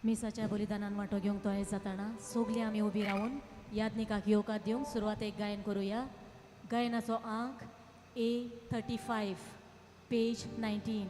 मिसाच्या बलिदानान वांटो घेवंक तो आयज जाताना सगलीं आमी उबी रावून याज्ञिकाक येवकार दिवंक सुरवात एक गायन करुया. गायनाचो अंक A35 पेज 19.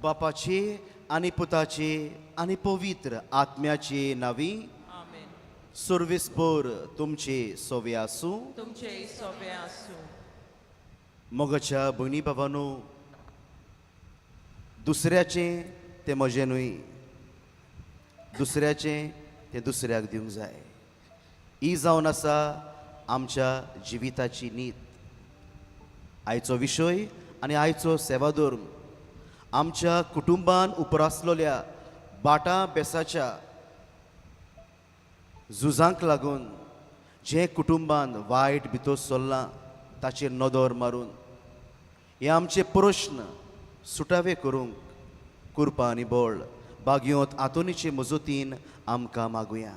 बापाची आणि पुताची आणि पवित्र आत्म्याची नावी आमेन. सुरविसभर तुमची सोवे आसूं. तुमचे सोबे आसूं. मोगाच्या भयणी बाबांनो, दुसऱ्याचे ते म्हजें न्हय, दुसऱ्याचे ते दुसऱ्याक दिवंक जाय. ही जावन आसा आमच्या जिविताची नीत. आयचो विशय आनी आयचो सेवाधर्म आमच्या कुटुंबान उपरासलोल्या बाटा बेसाच्या झुजांक लागून जे कुटुंबान वायट भितर सरलां ताचेर नदर मारून हे आमचे प्रश्न सुटावे करूंक कृपा आनी बळ बागयोंत आतोनीचे मजतीन आमकां मागुया.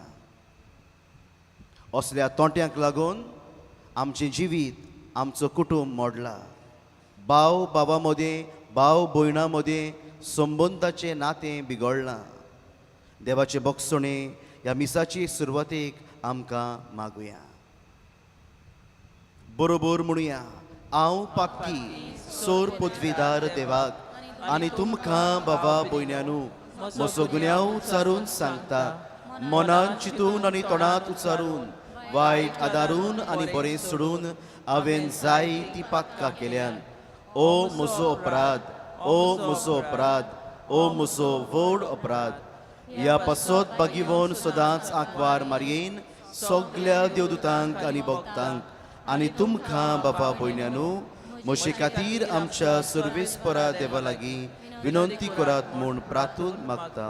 असल्या तोंट्यांक लागून आमचें जिवीत आमचो कुटुंब मोडला. भाव बाबा मदें भाव भयणां मदें संबंदाचें नातें बिगडलां. देवाचे बक्षणे ह्या मिसाची सुरवातेक आमकां मागुया. बरोबर म्हणुया, हांव पाक्की सोर पदवीदार देवाक आनी तुमकां बाबा भयण्यांनो म्हजो गुन्यांव उचारून सांगता. मनान चिंतून आनी तोंडांत उचारून वायट आदारून आनी बरें सोडून हांवें जायतीं पातकां केल्यान. ओ म्हजो अपराध, ओ म्हजो अपराध, ओ म्हजो व्हड अपराध. ह्या पासत बागिवोन सदांच आंकवार मारयेन सगल्या देवदूतांक आनी भक्तांक आनी तुमकां बाबा भयण्यांनो म्हजे खातीर आमच्या सर्वेस्परा देवा लागीं विनंती करात म्हूण प्रार्थून मागता.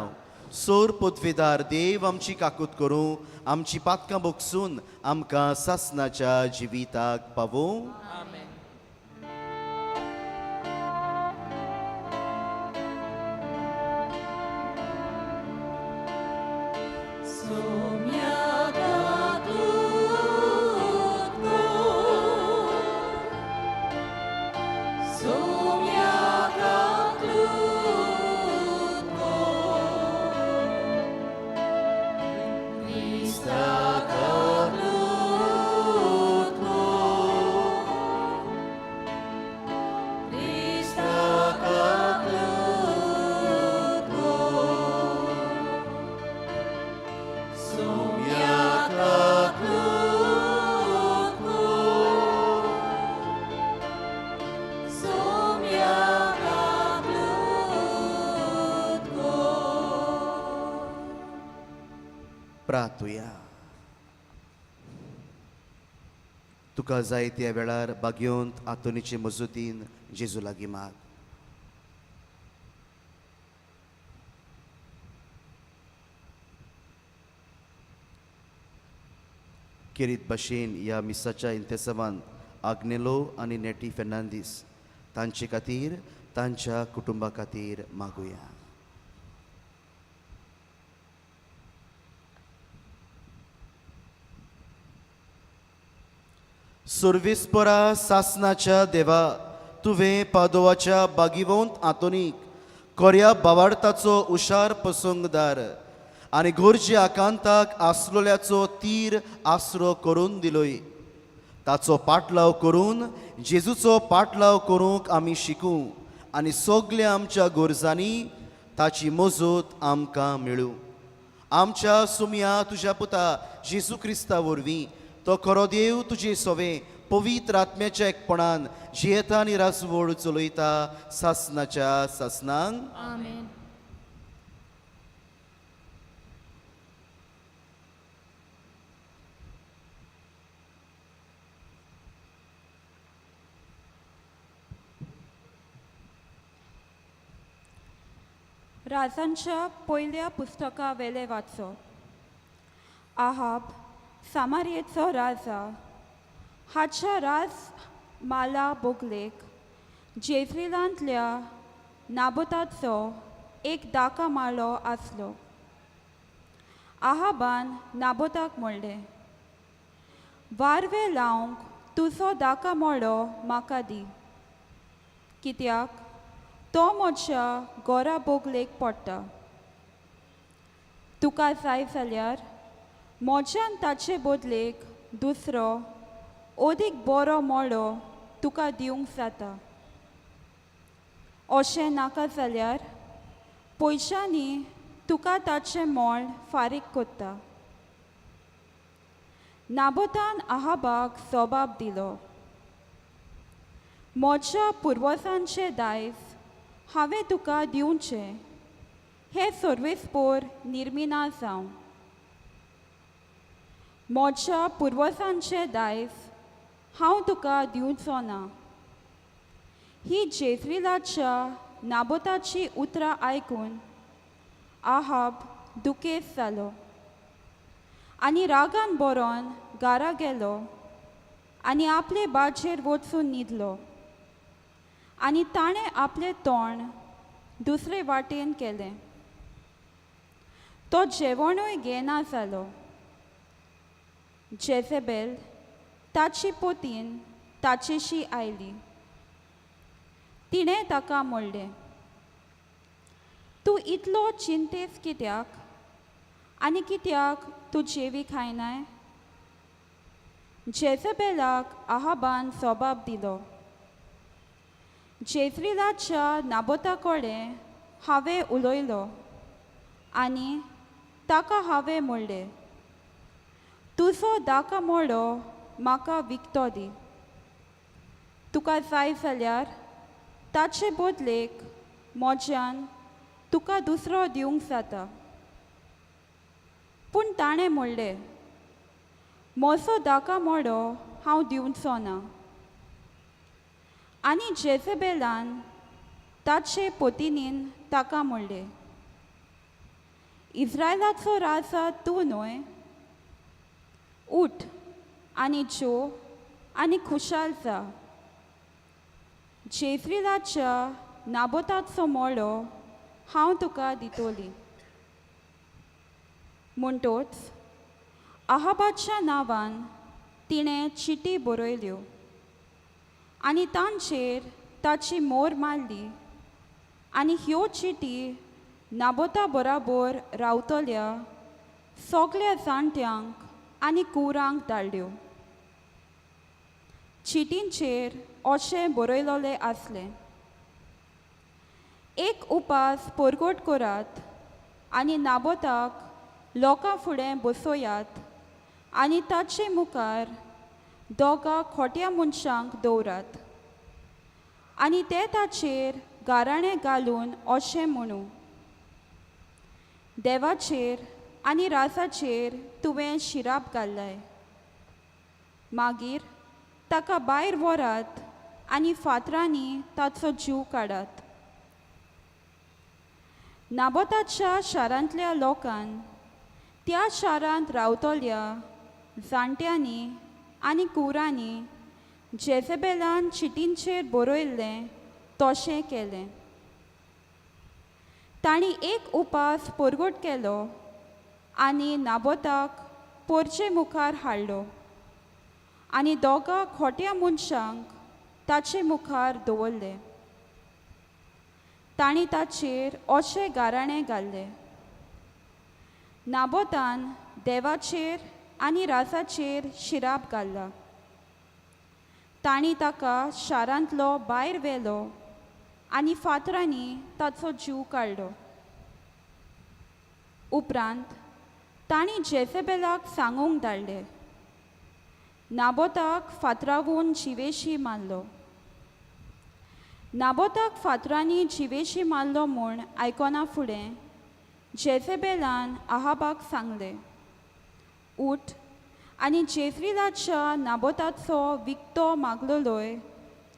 सोर पदवेदार देव आमची काकूत करूं, आमची पातकां बोगसून आमकां सासणाच्या जिविताक पावूं. आमेन. प्रार्थुया. तुका जाय त्या वेळार बागयोंत आतोनीचे मजतीन जेजू लागीं माग. केरीत भाशेन ह्या मिसाच्या इंतेसावान आग्नेलो आनी नेटी फेर्नांदीस तांचे खातीर तांच्या कुटुंबा खातीर मागुया. सर्वेस्परा सासनाच्या देवा, तुवें पादोवाच्या बागिवंत आतोनीक कोऱ्या बावार्थाचो हुशार पसूंगदार आनी गोरजे आकांताक आसलोल्याचो तीर आसरो करून दिलोय. ताचो पाटलाव करून जेजूचो पाटलाव करूंक आमी शिकूं आनी सगल्या आमच्या गोरजांनी ताची मजत आमकां मेळूं. आमच्या सुमया तुज्या पुता जेजू क्रिस्ता वरवीं तो खरो देव तुजे सोवे पवित्र आत्म्याच्या एकपणान जियेता आनी रासवड चलयता सासनाच्या सासनांक. आमेन. राजांच्या पयल्या पुस्तका वेले वाचो. आहाब सामारियेचो राजा हाच्या राज माला बोगलेक जेझरेलांतल्या नाबोताचो एक दाका माळो आसलो. आहाबान नाबोताक म्हणलें, वारवे लावंक तुजो दाका माळो म्हाका दी, कित्याक तो म्हज्या घोरा बोगलेक पडटा. तुका जाय जाल्यार म्हज्यान ताचे बदलेक दुसरो ओदीक बरो मोडो तुका दिवंक जाता. अशें नाका जाल्यार पयशांनी तुका ताचें मोल फारीक कोत्ता. नाबोतान आहाबाक जबाब दिलो, म्हज्या पुर्वजांचें दायज हांवें तुका दिवचें हें सर्वेस्पोर निर्मिना जावं. म्हज्या पुर्वजांचें दायज हांव तुका दिवचो ना. ही जेझरेलाच्या नाबोताची उतरां आयकून आहाब दुखेस्त जालो आनी रागान बरोवन घरा गेलो आनी आपले बाजेर वचून न्हिदलो. आनी ताणें आपलें तोंड दुसरे वाटेन केलें. तो जेवणूय घेना जालो. जेझेबेल ताची पोतीन ताचेशी आयली. तिणें ताका म्हणलें, तूं इतलो चिंतेस कित्याक आनी कित्याक तूं जेवी खायनाय? जेझेबेलाक आहाबान जबाब दिलो, जेझरेलाच्या नाबोता कडेन हांवें उलयलो आनी ताका हांवें म्हणलें, तुजो दाका मोडो म्हाका विकतो दी. तुका जाय जाल्यार ताचे बदलेक म्हज्यान तुका दुसरो दिवंक जाता. पूण ताणें म्हणलें, म्हजो दाका मोडो हांव दिवचो ना. आनी जेझेबेलान ताचे पोतिनीन ताका म्हणलें, इस्रायलाचो राजा तूं न्हय? उठ आनी जेव आनी खुशाल जा. जेझरेलाच्या नाबोताचो मोडो हांव तुका दितोली. म्हणटोच आहाबाच्या नांवान तिणें चिटी बरयल्यो आनी तांचेर ताची मोर मारली आनी ह्यो चिटी नाबोता बराबर रावतल्या सगल्या जाणट्यांक आनी कुरांक धाडल्यो. चिटींचेर अशें बरयलोलें आसलें, एक उपास परगट करात आनी नाबोताक लोकां फुडें बसयात आनी ताचे मुखार दोगा खोट्या मनशांक दवरात आनी ते ताचेर गाराणें घालून अशें म्हणू, देवाचेर आनी राजाचेर तुवें शिराप घाल्लाय. मागीर ताका भायर व्हरात आनी फातरांनी ताचो जीव काडात. नाबोताच्या शारांतल्या लोकांन त्या शारांत रावतल्या जाणट्यांनी आनी कुरांनी जेझेबेलान चिटींचेर बरयल्लें तशें केलें. तांणी एक उपास परगट केलो आनी नाबोताक पोरचे मुखार हाडलो आनी दोगा खोट्या मनशांक ताचे मुखार दवरले. ताणी ताचेर अशें गाराणें घाल्लें. नाबोतान देवाचेर आनी राजाचेर शिराप घाल्ला. ताणी ताका शारांतलो भायर व्हेलो आनी फातरांनी ताचो जीव काडलो. उपरांत ताणी जेजेबेलाक सांगूंक धाडलें. नाबोताक फातरावून जिवेशी मारलो. नाबोताक फातरांनी जिवेशी मारलो म्हूण आयकोना फुडें जेजेबेलान आहाबाक सांगलें, उठ आनी जेजरीलाच्या नाबोताचो विकतो मागलोलोय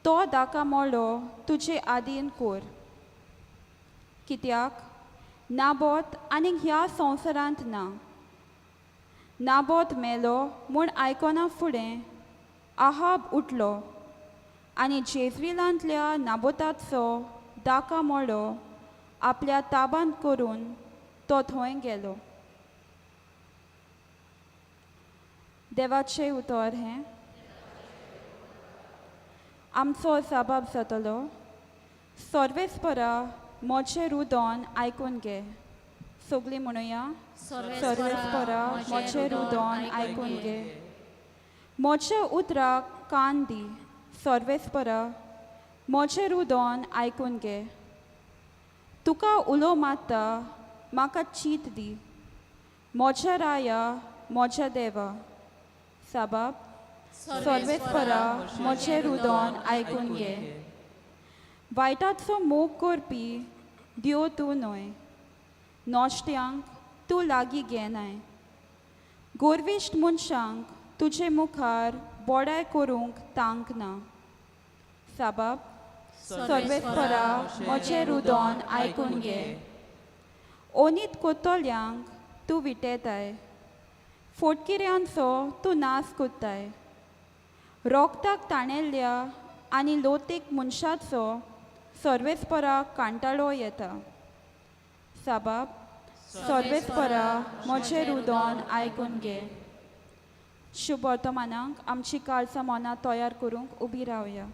तो दाका मोडो तुजे आदीन कोर. कित्याक नाबोत आनीक ह्या संवसारांत ना. नाबोत मेलो म्हूण आयकोना फुडें आहाब उठलो आनी जेजरीलांतल्या नाबोताचो दाका मोडो आपल्या ताबांत करून तो थंय गेलो. देवाचें उतर हें. आमचो जबाब जातलो, सर्वेस्परा मोचे रुदोन आयकून घे. सगळीं म्हणुया, सर्वेस्परा मोचे रुदोन आयकून घे. मोचे उतराक कान दी. सर्वेस्परा मोचे रुदोन आयकून घे. तुका उलो मारता म्हाका चीत दी. मोच्या राया मोच्या देवा. साबाब, सर्वेस्परा मोचे रुदोन आयकून घे. वायटाचो मोग करपी देव तूं न्हय. नोश्ट्यांक तूं लागीं घेनाय. गोरविश्ट मनशांक तुजे मुखार बोडाय करूंक तांक ना. साबाब, सर्वेस्परा मोचे रुदोन आयकून घे. ओनीत कोतोल्यांक तूं विटयताय. फोटकिऱ्यांचो तूं नाश कोत्ताय. रोगताक ताणेल्ल्या आनी लोतीक मनशाचो सर्वेस्पराक कांटाळो येता. साबाब, सर्वेस्परा मोचे रुदोन आयकून घे. शुभ वर्तमानाक आमची काळजां मनां तयार करूंक उबी रावया.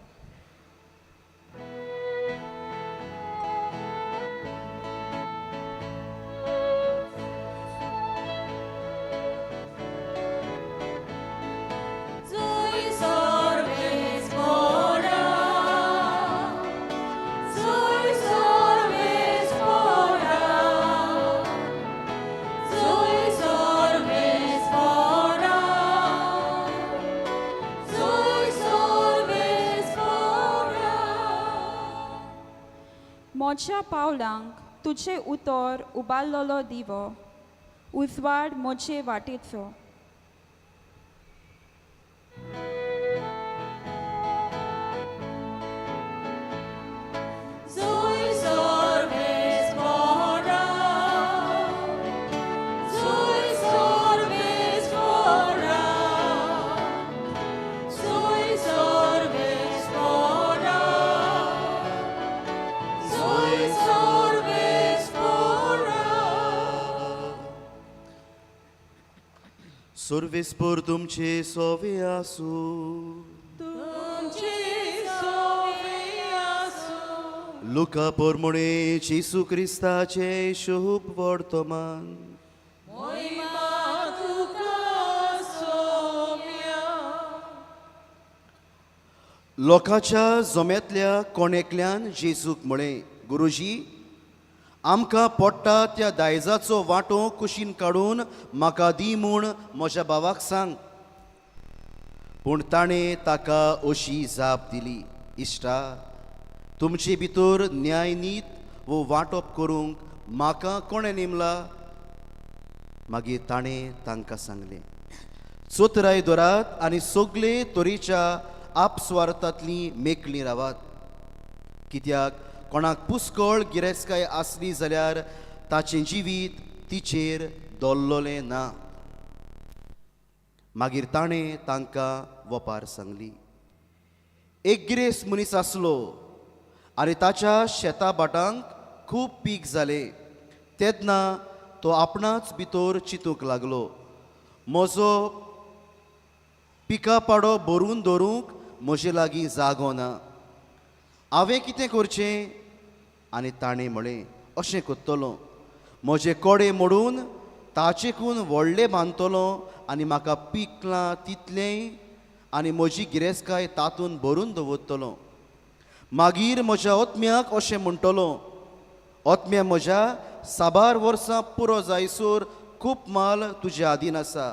मोच्या पावलांक तुजे उतर उबारलोलो दिवो. उजवाड मोचे वाटेचो. Survispor तुमचे सोवे आसू. लुका पोरमुळे जेसू क्रिस्ताचे शुभ वर्तमान. लोकाच्या जोम्यांतल्या कोणेकल्यान जेसूक म्हळें, गुरुजी, आमकां पडटा त्या दायजाचो वांटो कुशीन काडून म्हाका दी म्हूण म्हज्या भावाक सांग. पूण ताणें ताका अशी जाप दिली, इश्टा, तुमचे भितर न्याय नीत वो वांटप करूंक म्हाका कोणें नेमला? मागीर ताणें तांकां सांगलें, चोतराय दोरात आनी सगळे तरेच्या आपस्वार्थांतलीं मेकळीं रावात. कित्याक कोणाक पुस्कळ गिरेस्तकाय आसली जाल्यार ताचें जिवीत तिचेर दोल्लोलें ना. मागीर ताणें तांकां वपार सांगली. एक गिरेस्त मनीस आसलो आनी ताच्या शेता भाटांक खूब पीक जालें. तेन्ना तो आपणाच भितर चिंतूंक लागलो, म्हजो पिका पाडो भरून दवरूंक म्हजे लागीं जागो ना. हांवें कितें करचें? आनी ताणें म्हळें, अशें कोत्तलो, म्हजे कोडे मोडून ताचेकून व्हडले बांदतलो आनी म्हाका पिकलां तितलें आनी म्हजी गिरेस्तकाय तातूंत भरून दवरतलो. मागीर म्हज्या ओत्म्याक अशें म्हणटलो, ओत्म्या म्हज्या साबार वर्सां पुरो जायसर खूब माल तुज्या आदीन आसा,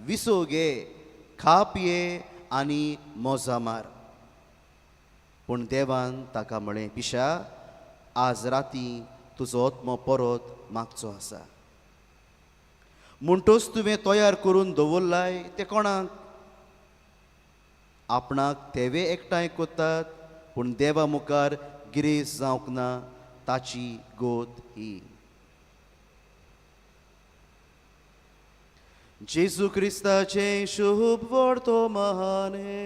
विसो घे, खा पिये आनी मोजा मार. पूण देवान ताका म्हळें, पिशा, आज राती तुजो ओत्मो परत मागचो आसा. म्हणटच तुवें तयार करून दवरलाय तें कोणाक? आपणाक तेवे एकठांय कोत्तात, पूण देवा मुखार गिरेस्त जावंक ना ताची गोत ही. जेजू क्रिस्ताचे शुभ वर्तमाने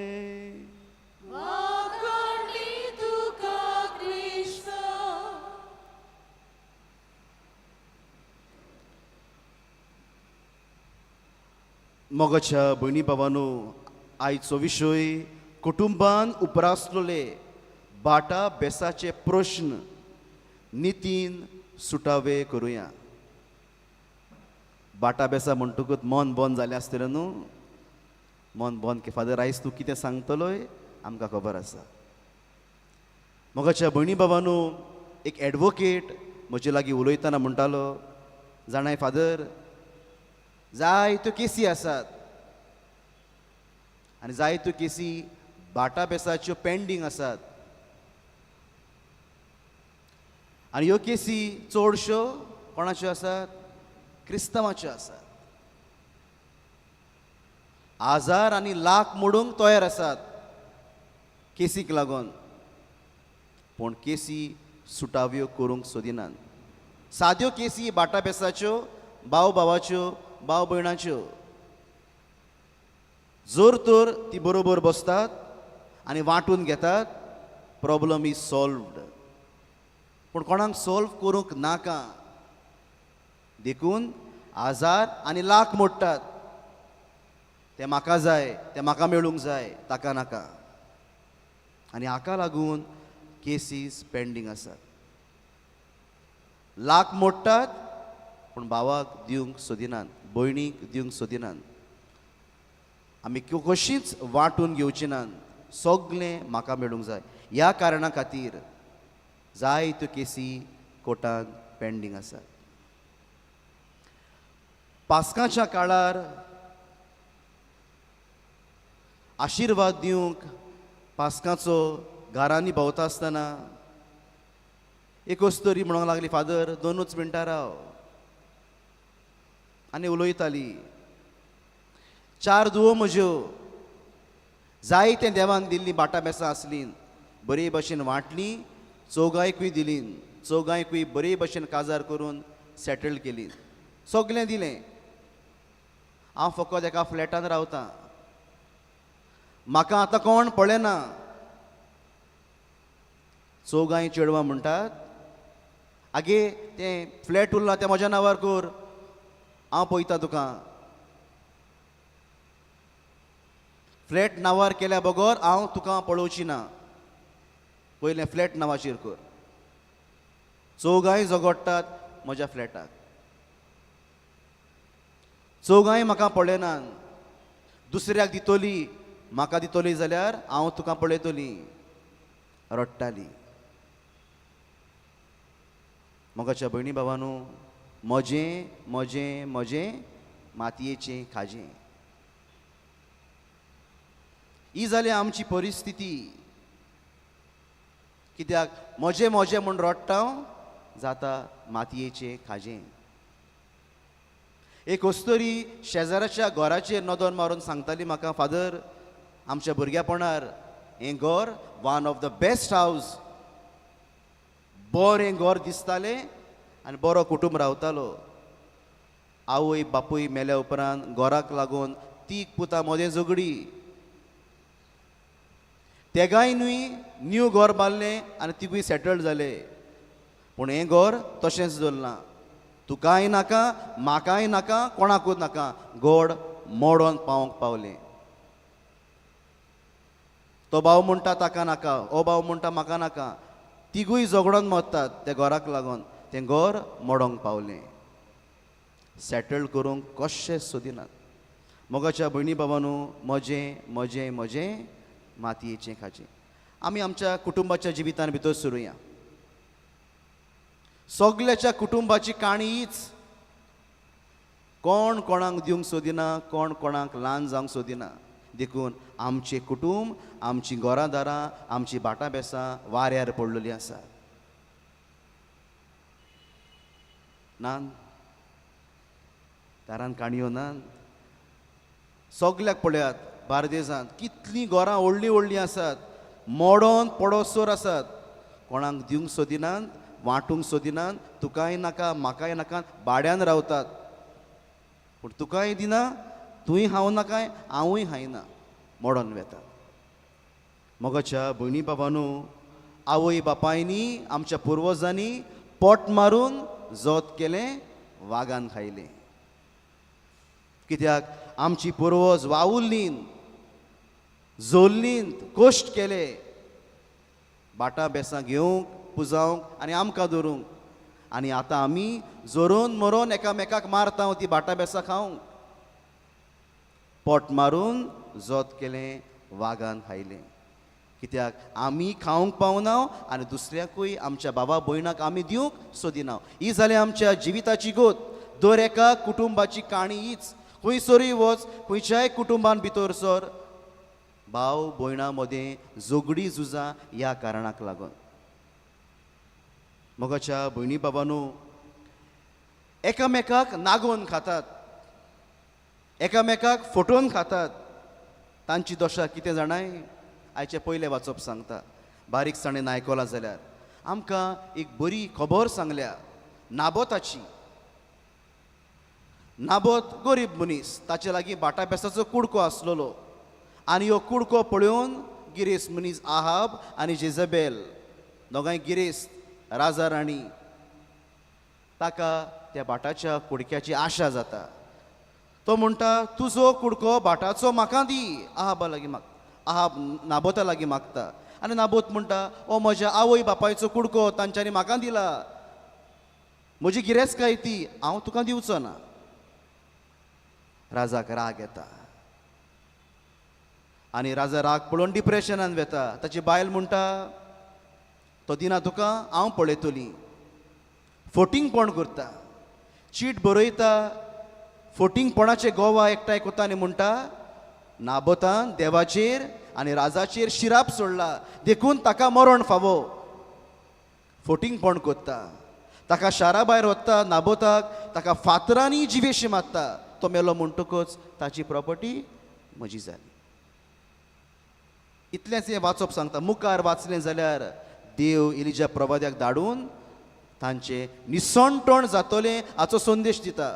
मोगाच्या भयणी भावांनो, आयचो विशय कुटुंबान उपरासलोले बाटा बेसाचे प्रश्न नितीन सुटावे करुया. बाटा बेसा म्हणटकूच मन बंद जालें आसतलें न्हू. मन बंद की फादर आयज तूं कितें सांगतलोय आमकां खबर आसा. मोगाच्या भयणी भावांनो, एक एडवोकेट म्हजे लागीं उलयतना म्हणटालो, जाणाय फादर, जायत्यो केसी आसात आनी जायत्यो केसी बाटा बेसाच्यो पेंडींग आसात आनी ह्यो केसी चडश्यो कोणाच्यो आसात? क्रिस्तांवाच्यो आसात. आजार आनी लाख मोडूंक तयार आसात केसीक लागून, पूण केसी सुटाव्यो करूंक सोदिनात. साद्यो केसी बाटा बेसाच्यो, भाव भावाच्यो, भाव भयणाच्यो, जर तर ती बरोबर बसतात आनी वांटून घेतात, प्रॉब्लम इज सॉल्वड. पूण कोणाक सॉल्व करूंक नाका देखून आजार आनी लाख मोडटात. ते म्हाका जाय, ते म्हाका मेळूंक जाय, ताका नाका. आनी हाका लागून केसीस पेंडींग आसात. लाख मोडटात पूण भावाक दिवंक सोदिनात, भयणीक दिवंक सोदिनात. आमी कशींच वांटून घेवची नात, सगळें म्हाका मेळूंक जाय. ह्या कारणा खातीर जायत्यो केसी कोर्टांत पेंडींग आसात. पास्काच्या काळार आशिर्वाद दिवंक पास्काचो घरांनी भोंवता आसतना एक अस्तरी म्हणूंक लागली, फादर 2 मिनटां राव. आनी उलयताली, 4 दुवो म्हज्यो जायते देवान दिल्ली बाटा बेसां आसलीं, बरे भशेन वांटलीं, चौगांयकूय दिलीं, चौगांयकूय बरे भशेन काजार करून सेटल केली, सगळें दिलें. हांव फकत एका फ्लॅटान रावतां, म्हाका आतां कोण पळयना. चौगांय चेडवां म्हणटात, आगे तें फ्लॅट उरलां तें म्हज्या नांवार कर, हांव पळयतां तुका. फ्लॅट नांवार केल्या बगर हांव तुका पळोवची ना, पयलें फ्लॅट नांवाचेर कर. चौगांय झगडटात म्हज्या फ्लॅटाक. चौगांय म्हाका पळयनात. दुसऱ्याक दितली, म्हाका दितली जाल्यार हांव तुका पळयतली. रडटाली. मोगाच्या भयणी भावांनो, म्हजें म्हजें म्हजें मातयेचें खाजें. ही जाली आमची परिस्थिती. कित्याक म्हजें म्हजें म्हूण रडटा जाता मातयेचें खाजें. एक अस्तरी शेजाऱ्याच्या घराचेर नदर मारून सांगताली म्हाका, फादर, आमच्या भुरग्यापणार हें घर वन ऑफ द बेस्ट हावस. बरें घर दिसतालें आनी बरो कुटुंब रावतालो. आवय बापूय मेल्या उपरांत घराक लागून 3 पुतां मदें झगडी. तेगाय न्हय न्यू घर बांदलें आनी तिगूय सेटल्ड जाले. पूण हें घर तशेंच दवरलां. तुकाय नाका, म्हाकाय नाका, कोणाकूच नाका, घोड मोडोन पावोंक पावलें. तो भाव म्हणटा ताका नाका, हो भाव म्हणटा म्हाका नाका. तिगूय झगडोन मरतात त्या घराक लागून तें घर मोडोंक पावलें सेटल करूंक कशें सोदिनात मोगाच्या भयणी भावांनो म्हजें म्हजें म्हजें मातयेचें खाजें आमी आमच्या कुटुंबाच्या जिवितान भितर सुरुया सगल्याच्या कुटुंबाची काणी हीच कोण कोणाक दिवंक सोदिना कोण कोणाक ल्हान जावंक सोदिना देखून आमचें कुटुंब आमचीं घरादारां आमचीं भाटां बेसां वाऱ्यार पडलेलीं आसात नान दारान काणयो नान सगल्याक पळयात बार्देजांत कितलीं घरां व्हडलीं व्हडलीं आसात मोडोन पडोसोर आसात कोणाक दिवंक सोदिनात वांटूंक सोदिनात तुकाय नाका म्हाकाय नाका भाड्यान रावतात पूण तुकाय दिना तुंय हांव नाकाय हांवूय हायना मोडोन वेतात मोगाच्या भयणी बाबांनो आवय बापायनी आमच्या पुर्वजांनी पोट मारून जोत केलें वागान खायलें कित्याक आमची पुर्वज वावुल्लीं जोल्लीं कश्ट केले भाटां बेसां घेवंक पुजावंक आनी आमकां धरूंक आनी आतां आमी जोरोन मरोन एकामेकाक मारता ती भाटां बेसां खावंक पोट मारून जोत केलें वागान खायलें कित्याक आमी खावंक पावना आनी दुसऱ्याकूय आमच्या बाबा भयणाक आमी दिवंक सोदिना ही जाली आमच्या जिविताची गोत दर एका कुटुंबाची काणी हीच खंयसरूय वच खंयच्याय कुटुंबान भितर सर भाव भयणां मदें झगडीं झुजां ह्या कारणाक लागून मोगाच्या भयणी बाबांनो एकामेकाक नागोवन खातात एकामेकाक फटोवन खातात तांची दशा कितें जाणाय आयचे पयले वाचप सांगता बारीकसाणेन आयकलां जाल्यार आमकां एक बरी खबर सांगल्या नाबोताची नाबोत गरीब मनीस ताचे लागीं भाटां बेसाचो कुडको आसलेलो आनी हो कुडको पळोवन गिरेस्त मनीस आहाब आनी जेजबेल दोगांय गिरेस्त राजा राणी ताका त्या भाटाच्या कुडक्याची आशा जाता तो म्हणटा तुजो कुडको भाटाचो म्हाका दी आहाबा लागीं आहाब नाबोता लागीं मागता आनी नाबोत म्हणटा ओ म्हज्या आवय बापायचो कुडको तांच्यांनी म्हाका दिला म्हजी गिरेस्तकाय ती हांव तुका दिवचो ना राजाक राग येता आनी राजा राग पळोवन डिप्रेशनान वेता ताची बायल म्हणटा तो दिना तुका हांव पळयतली फटींगपण करता चीट बरयता फटींगपणाचे गोवा एकठांय कोता आनी म्हणटा नाबोतान देवाचेर आनी राजाचेर शिराप सोडला देखून ताका मरण फावो फटींगपण कोत्ता ताका शारा भायर वता नाबोताक ताका फातरांनी जिवेशी मारता तो मेलो म्हणटकूच ताची प्रॉपर्टी म्हजी जाली इतलेंच हें वाचप सांगता मुखार वाचलें जाल्यार देव इलिजा प्रवाद्याक धाडून तांचे निसणटण जातलें हाचो संदेश दिता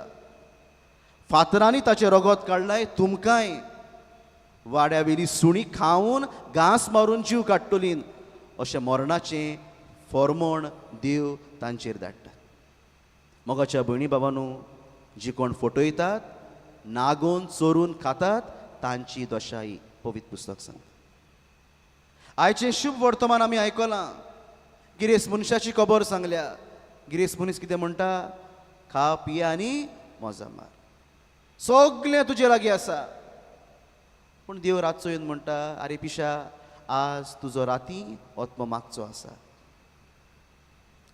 फातरांनी ताचें रगत काडलाय तुमकांय वाड्यावेली सुणी खावन घास मारून जीव काडटलीं अशें मरणाचें फॉर्मोण देव तांचेर धाडटा मोगाच्या भयणी बाबांनो जी कोण फटयतात नागोवन चोरून खातात तांची दशा ही पवित्र पुस्तक सांगता आयचें शुभ वर्तमान आमी आयकलां गिरेस्त मनशाची खबर सांगल्या गिरेस्त मनीस कितें म्हणटा खा पिया आनी मजा मार सगलें तुजे लागीं आसा पूण देव रातचो येवन म्हणटा आरे पिशा आज तुजो राती ओत्मो मागचो आसा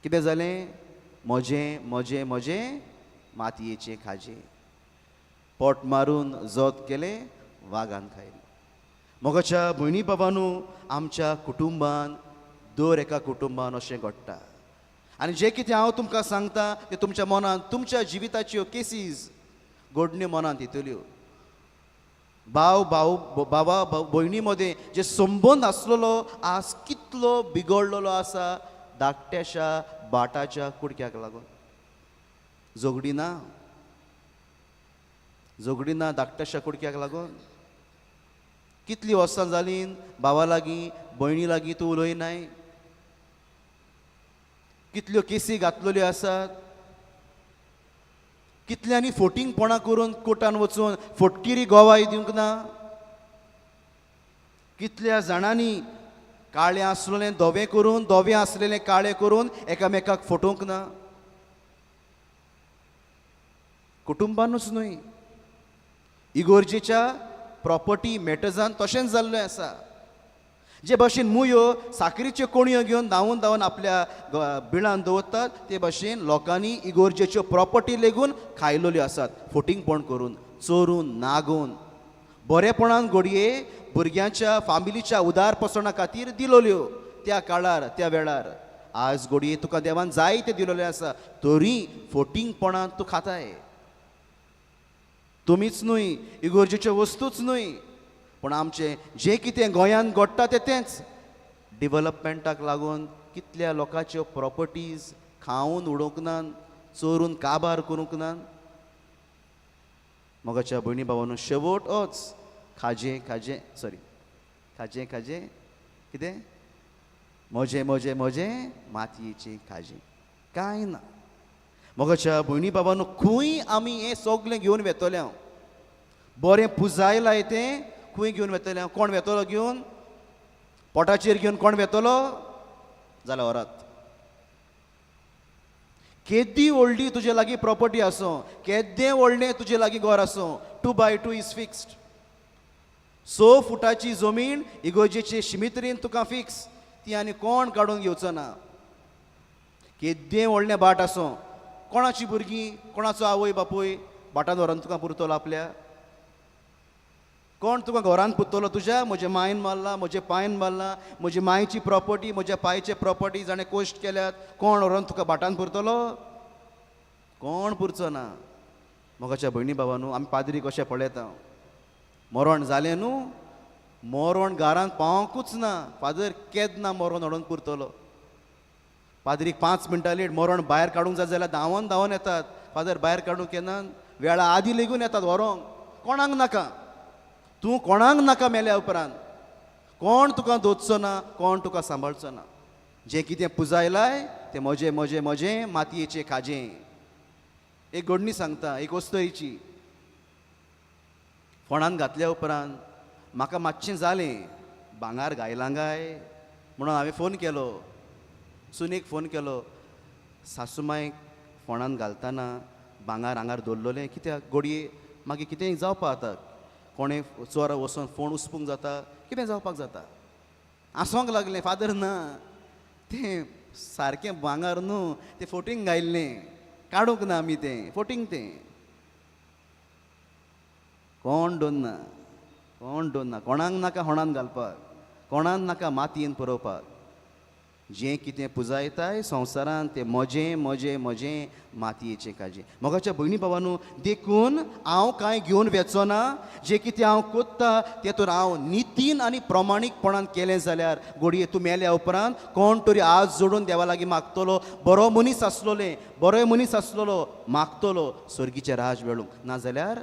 कितें जालें म्हजें म्हजें म्हजें मातयेचें खाजें पोट मारून जोत केलें वागान खायलें मोगाच्या भयणी बाबांनो आमच्या कुटुंबान दर एका कुटुंबान अशें घडटा आनी जें कितें हांव तुमकां सांगता तें तुमच्या मनांत तुमच्या जिविताच्यो केसीस घडण्यो मनांत येतल्यो भाव बाबा भयणी मदें जे संबंद आसलेलो आज कितलो बिगडलेलो आसा धाकट्याशा भाटाच्या कुडक्याक लागून झगडी ना धाकट्याशा कुडक्याक लागून कितलीं वर्सां जालीं भावा लागीं भयणी लागीं तूं उलयनाय कितल्यो केसी घातलेल्यो आसात कितल्यांनी फटींगपणां करून कोर्टान वचून फटकिरी गोवाय दिवंक ना कितल्या जाणांनी काळें आसलेलें धवें करून धवें आसलेलें काळें करून एकामेकाक फटोवंक ना. कुटुंबानूच न्हय, इगोर्जेच्या प्रॉपर्टी मॅटर्सांत तशेंच जाल्लें आसा. जे भाशेन मुयो साकरीच्यो कोणयो घेवन धांवून धांवून आपल्या बिळान दवरतात, ते भाशेन लोकांनी इगोर्जेच्यो प्रॉपर्टी लेगून खायलोल्यो आसात, फोटिंगपण करून, चोरून, नागोवन. बरेपणान घडये भुरग्यांच्या फामिलीच्या उदारपसणा खातीर दिलोल्यो त्या काळार त्या वेळार. आज घडये तुका देवान जायते दिलोले आसा, तरी फोटिंगपणान तूं खाताय. तुमीच न्हय, इगोर्जेच्यो वस्तूच न्हय, पूण आमचें जें कितें गोंयांत घडटा तेंच डेव्हलपमेंटाक लागून कितल्या लोकांच्यो प्रॉपर्टीज खावन उडोवंक नात, चोरून काबार करूंक नात. मोगाच्या भयणी भावांनो, शेवट होच, खाजें कितें म्हजें मातयेचें खाजें, कांय ना. मोगाच्या भयणी भावांनो, खंय आमी हें सगलें घेवन वेतले. हांव बरें पुजायलाय तें खंय घेवन वेतले? हांव कोण वेतलो घेवन? पोटाचेर घेवन कोण वेतलो जाल्यार व्हरात. केदी व्हडली तुजे लागीं प्रॉपर्टी आसूं, केदें व्हडलें तुजे लागीं घर आसूं, 2x2 इज फिक्स्ड. 6 फुटाची जमीन इगोर्जेचे शिमितरीन तुका फिक्स, ती आनी कोण काडून घेवचो ना. केदें व्हडलें बाट आसूं, कोणाची भुरगीं, कोणाचो आवय बापूय बाटान व्हरोन तुका पुरतलो आपल्या? कोण तुका घरांत पुरतलो तुज्या? म्हज्या मायन मारला, म्हज्या पांयन मारला, म्हजी मायची प्रॉपर्टी, म्हज्या पायचे प्रॉपर्टी जाणें कोश्ट केल्यात, कोण व्हरोन तुका बाटान पुरतलो? कोण पुरचो ना. मोगाच्या भयणी भावांनो, आमी पाद्री कशें पळयता, मरण जालें न्हू, मरण घरांत पावोंकूच ना, फादर केन्ना मरण हाडून पुरतलो. पाद्रीक 5 मिनटां लेट मरण भायर काडूंक जाय जाल्यार धांवोन धांवोन येतात. फादर भायर काडूंक येना, वेळा आदी लेगून येतात व्हरोंक. कोणाक नाका, तूं कोणाक नाका मेल्या उपरांत. कोण तुका दोतचो ना, कोण तुका सांबाळचो ना. जें कितें पुजायलाय तें म्हजें मातयेचें खाजें. एक घडणी सांगता, एक वस्तोयेची. फोंडान घातल्या उपरांत म्हाका मातशें जालें, भांगार घायलां काय म्हणून हांवें फोन केलो, सुनेक फोन केलो. सासूमायक फोंडान घालतना भांगार हांगार दवरलोलें, कित्याक घडये मागीर कितेंय जावपा जाता, कोणें चोर वचोन फोन उसपूंक जाता, कितें जावपाक जाता. आसोंक लागलें, फादर ना, तें सारकें भांगार न्हू, तें फोटींग घायल्लें, काडूंक ना आमी तें फोटींग. तें कोण दोन्ना, कोणाक नाका होणान घालपाक, कोणाक नाका मातयेन पुरोवपाक. जें कितें पुजायताय संवसारांत तें म्हजें मातयेचें खाजें. मोगाच्या भयणी भावांनो, देखून हांव कांय घेवन वेचो ना. जें कितें हांव कोत्ता तेतून हांव नितीन आनी प्रमाणीकपणान केलें जाल्यार घडये तूं मेल्या उपरांत कोण तरी आज जोडून देवा लागीं मागतलो, बरो मनीस आसलोलो मागतलो स्वर्गीचें राज मेळूंक. नाजाल्यार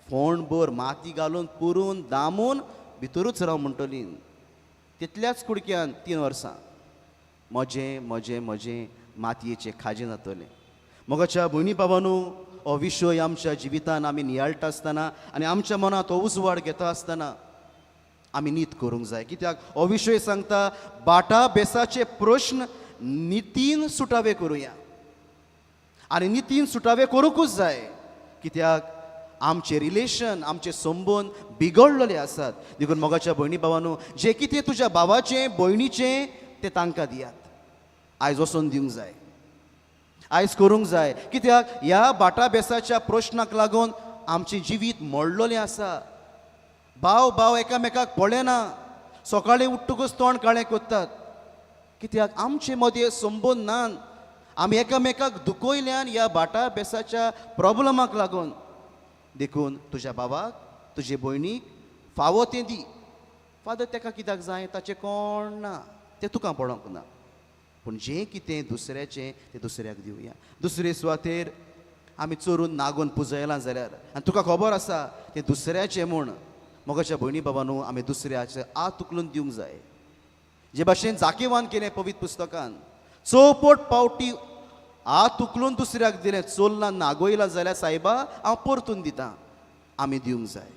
फोंडभर माती घालून पुरून दामून भितरूच राव म्हणटलीं. तितल्याच कुडक्यान 3 वर्सां म्हजें मातयेचें खाजें जातलें. मोगाच्या भयणी भावांनो, हो विशय आमच्या जिवितान आमी नियाळटा आसतना आनी आमच्या मनांत हो उजवाड घेता आसतना आमी नीत करूंक जाय. कित्याक हो विशय सांगता, बाटा बेसाचे प्रश्न नितीन सुटावे करुया. आनी नितीन सुटावे करूंकूच जाय, कित्याक आमचे रिलेशन, आमचे संबंद बिगडलेले आसात. देखून मोगाच्या भयणी भावांनो, जें कितें तुज्या भावाचें भयणीचें तें तांकां दियात. आयज वचोन दिवंक जाय, आयज करूंक जाय. कित्याक ह्या बाटा बेसाच्या प्रश्नाक लागून आमचें जिवीत मोडलोलें आसा. भाव एकामेकाक पळयना, सकाळीं उठ्ठकूच तोंड काळें कोत्तात. कित्याक आमचे मदीं संबंद नात. आमी एकामेकाक दुखयल्यान ह्या बाटा बेसाच्या प्रॉब्लमाक लागून. देखून तुज्या भावाक, तुजे भयणीक फावो तें दी. फादर तेका कित्याक जाय ताचें कोण ना, तें तुका पळोवंक ना. पूण जें कितें दुसऱ्याचें तें दुसऱ्याक दिवया. दुसरे सुवातेर आमी चोरून नागोवन पुजयलां जाल्यार आनी तुका खबर आसा तें दुसऱ्याचें म्हूण, मोगाच्या भयणी भावांनो, आमी दुसऱ्याचें आत उखलून दिवंक जाय. जे भाशेन जाकेवान केलें पवित्र पुस्तकान, चौपट पावटी आत उखलून दुसऱ्याक दिलें, चोरलां नागोयलां जाल्यार सायबा हांव परतून दितां. आमी दिवंक जाय.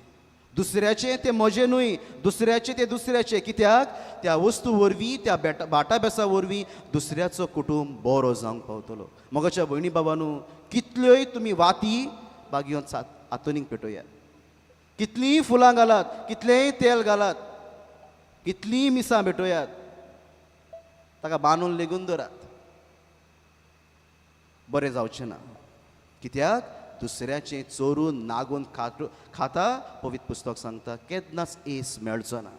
दुसऱ्याचे ते म्हजे न्हय, दुसऱ्याचे ते दुसऱ्याचे. कित्याक त्या वस्तू वरवीं, त्या बाटा बेसा वरवीं दुसऱ्याचो कुटुंब बरो जावंक पावतलो. मोगाच्या भयणी बाबांनो, कितल्योय तुमी वाती बागयोन हातोनीक पेटोया, कितलींय फुलां घालात, कितलेंय तेल घालात, कितलींय मिसां भेटोयात, ताका बांदून लेगून दवरात, बरें जावचें ना. कित्याक दुसऱ्याचें चोरून नागून खाता पवित्र पुस्तक सांगता केन्नाच एस मेळचो ना.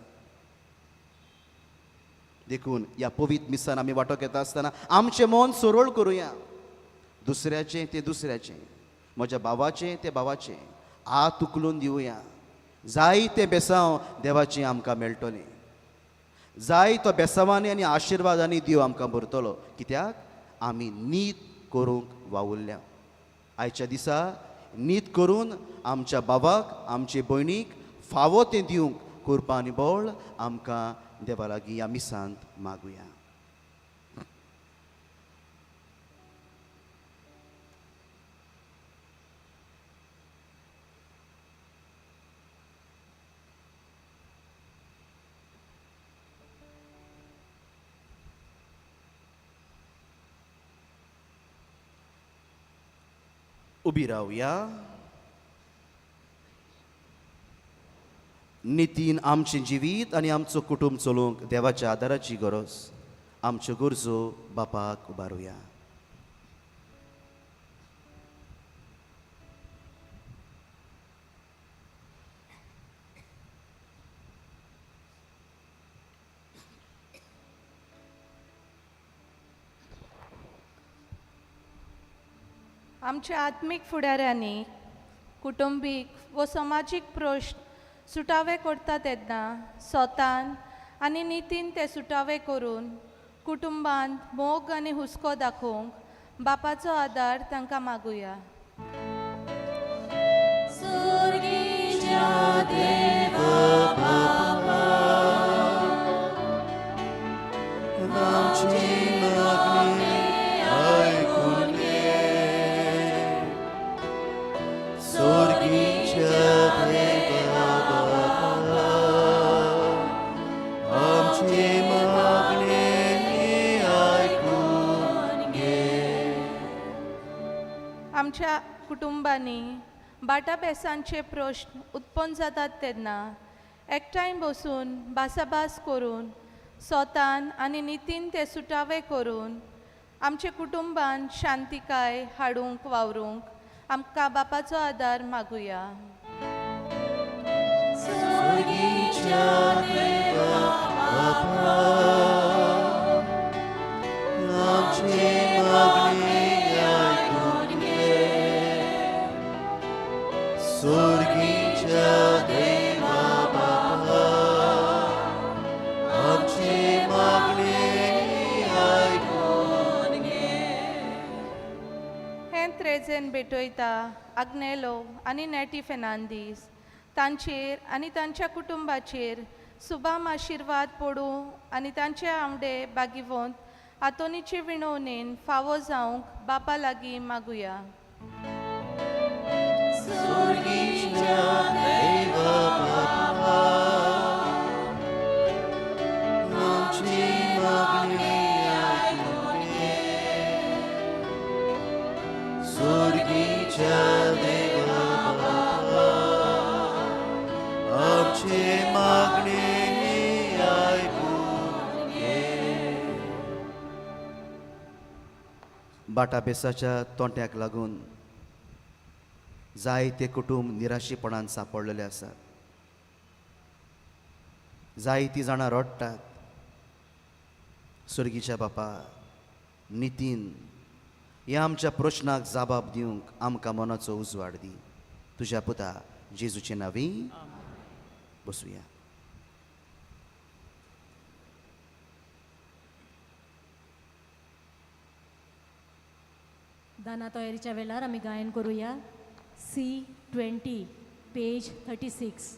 देखून ह्या पवित्र मिसान आमी वांटो घेता आसतना आमचें मन सरळ करुया. दुसऱ्याचें तें दुसऱ्याचें, म्हज्या भावाचें तें भावाचें हात उखलून दिवया. जाय तें बेसांव देवाचें आमकां मेळटलें. जाय तो बेसांवांनी आनी आशिर्वादांनी देव आमकां भरतलो. कित्याक आमी नीत करूंक वावुरल्या. आयच्या दिसा नीत करून आमच्या भावाक, आमचे भयणीक फावो तें दिवंक कृपा आनी बळ आमकां देवा लागीं ह्या मिसांत मागुया. उबी रावया. नितीन आमचें जिवीत आनी आमचो कुटुंब चलोवंक देवाच्या आदाराची गरज. आमच्यो गरजो बापाक उबारुया. आमच्या आत्मीक फुडाऱ्यांनी कुटुंबीक व समाजीक प्रश्न सुटावे करता तेन्ना स्वतान आनी नितीन ते सुटावे करून कुटुंबांत मोग आनी हुस्को दाखोवंक बापाचो आदार तांकां मागुया. आमच्या कुटुंबांनी बाटा बेसांचे प्रश्न उत्पन्न जातात तेन्ना एकठांय बसून भासाभास करून स्वतान आनी नितीन ते सुटावे करून आमच्या कुटुंबान शांतिकाय हाडूंक वावरूंक आमकां बापाचो आदार मागुया. प्रेजेंट भेटयता आग्नेलो आनी नेटी फेर्नांदीस तांचेर आनी तांच्या कुटुंबाचेर सुबाम आशिर्वाद पडूं आनी तांचे आवडे बागिवंत आतोनीचे विणवणेन फावो जावंक बापा लागीं मागुया. बाटा बेसाच्या तोंट्याक लागून जायते कुटुंब निराशेपणान सांपडलेले आसात. जायतीं जाणां रडटात. स्वर्गीच्या बापा, नितीन ह्या आमच्या प्रश्नाक जाबाब दिवंक आमकां मनाचो उजवाड दी. तुज्या पुता जेजूचे नांवी बसुया. दाना तयारीच्या वेळार आमी गायन करुया. C20 page 36.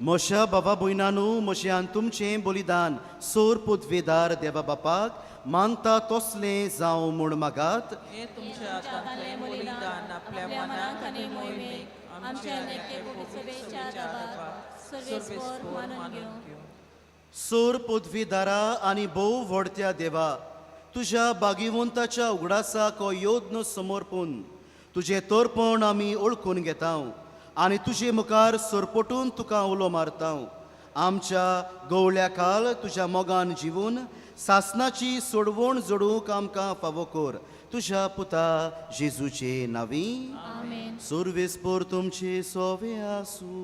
म्हज्या बाबा भयणानू म्हज्यान तुमचें बलिदान सोर पदवेदार देवा बापाक मानता तसलें जावं म्हूण मागात हे तुमच्या हातांतलें बलिदान आपल्या मनाक आनी मोहिमेक आमच्या नेके सभेच्या आदाराक सर्वेस्पर मानून घेवं. सोर पदवीदारा आनी भोव व्हडत्या देवा तुज्या बागिवंताच्या उगडासाक हो योद्न समर्पून तुजें तोरपण आमी ओळखून घेता आनी तुजे मुखार सरपटून तुका उलो मारता. आमच्या गवळ्या काल तुज्या मोगान जिवून सासनाची सोडवण जोडूंक आमकां फावो कर तुज्या पुता जेजूचे नांवी. आमेन. सर्वेस्पर तुमचे सोवे आसूं.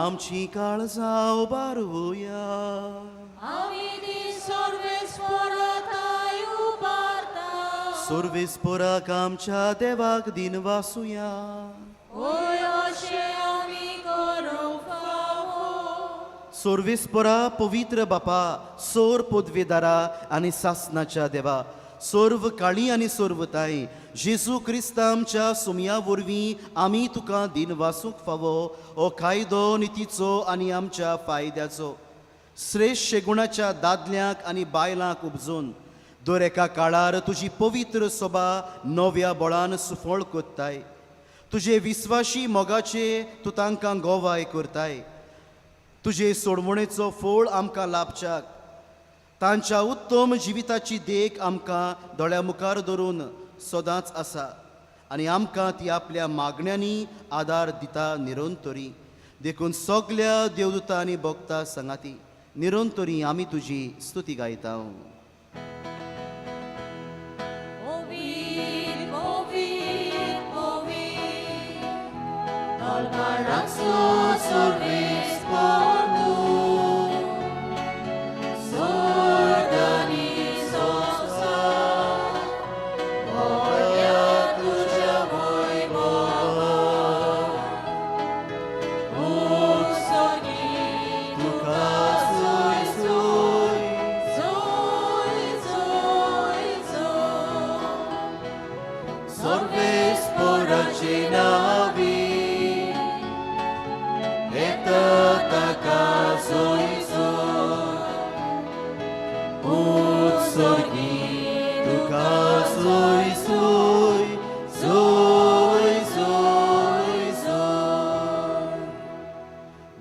आमची काळजां उबारूया. सर्वेस्पराक आमच्या देवाक दिन वासुया. सर्वेस्परा पवित्र बापा सोर पदवेदारा आनी सासनाच्या देवा सर्व काळी आनी सर्व ताई जेजू क्रिस्त आमच्या सुमया वरवीं आमी तुका दिन वासूंक फावो हो कायदो नितीचो आनी आमच्या फायद्याचो श्रेश्ठ गुणाच्या दादल्यांक आनी बायलांक उपजून दर एका काळार तुजी पवित्र सभा नव्या बळान सुफळ कोत्ताय. तुजे विस्वाशी मोगाचे तूं तांकां गोवाय करताय. तुजे सोडवणेचो फळ आमकां लाभच्याक तांच्या उत्तम जिविताची देख आमकां दोळ्या मुखार धरून सदांच आसा आनी आमकां ती आपल्या मागण्यांनी आदार दिता निरंतरी. देखून सगल्या देवदूतां आनी भक्तां सांगाती निरंतरी आमी तुजी स्तुती गायता.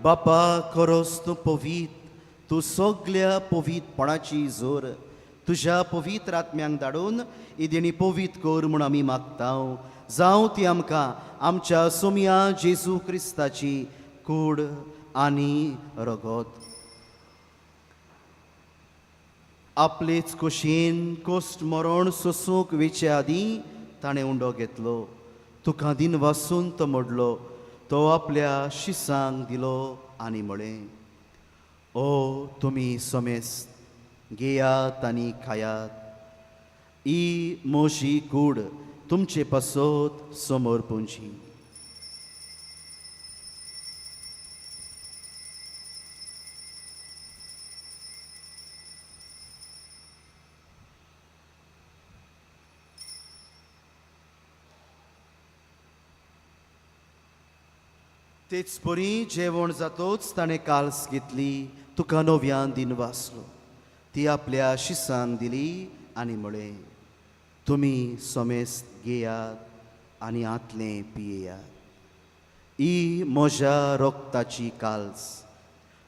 बापा खरोच तूं पवीत तूं सगल्या पवितपणाची जोर तुज्या पवित्र आत्म्यांक धाडून ही देणी पवीत कर म्हूण आमी मागता. जावं ती आमकां आमच्या सोमया जेजू क्रिस्ताची कूड आनी रगत. आपलेच खोशयेन कोस्ट मरण सोसूंक वेचे आदीं ताणें उंडो घेतलो. तुका दिन वासून तो मोडलो. तो आपल्या शिसांक दिलो आनी म्हळें ओ तुमी समेस्त घेयात आनी खायात. ही मोशी कूड तुमचे पासत समर्पूंची. तेच परी जेवण जातोच ताणें काल्स घेतली. तुका नव्यान दिन वासलो. ती आपल्या शिसांक दिली आनी म्हळें तुमी समेस्त घेयात आनी आतलें पियेयात. ही म्हज्या रोगताची काल्स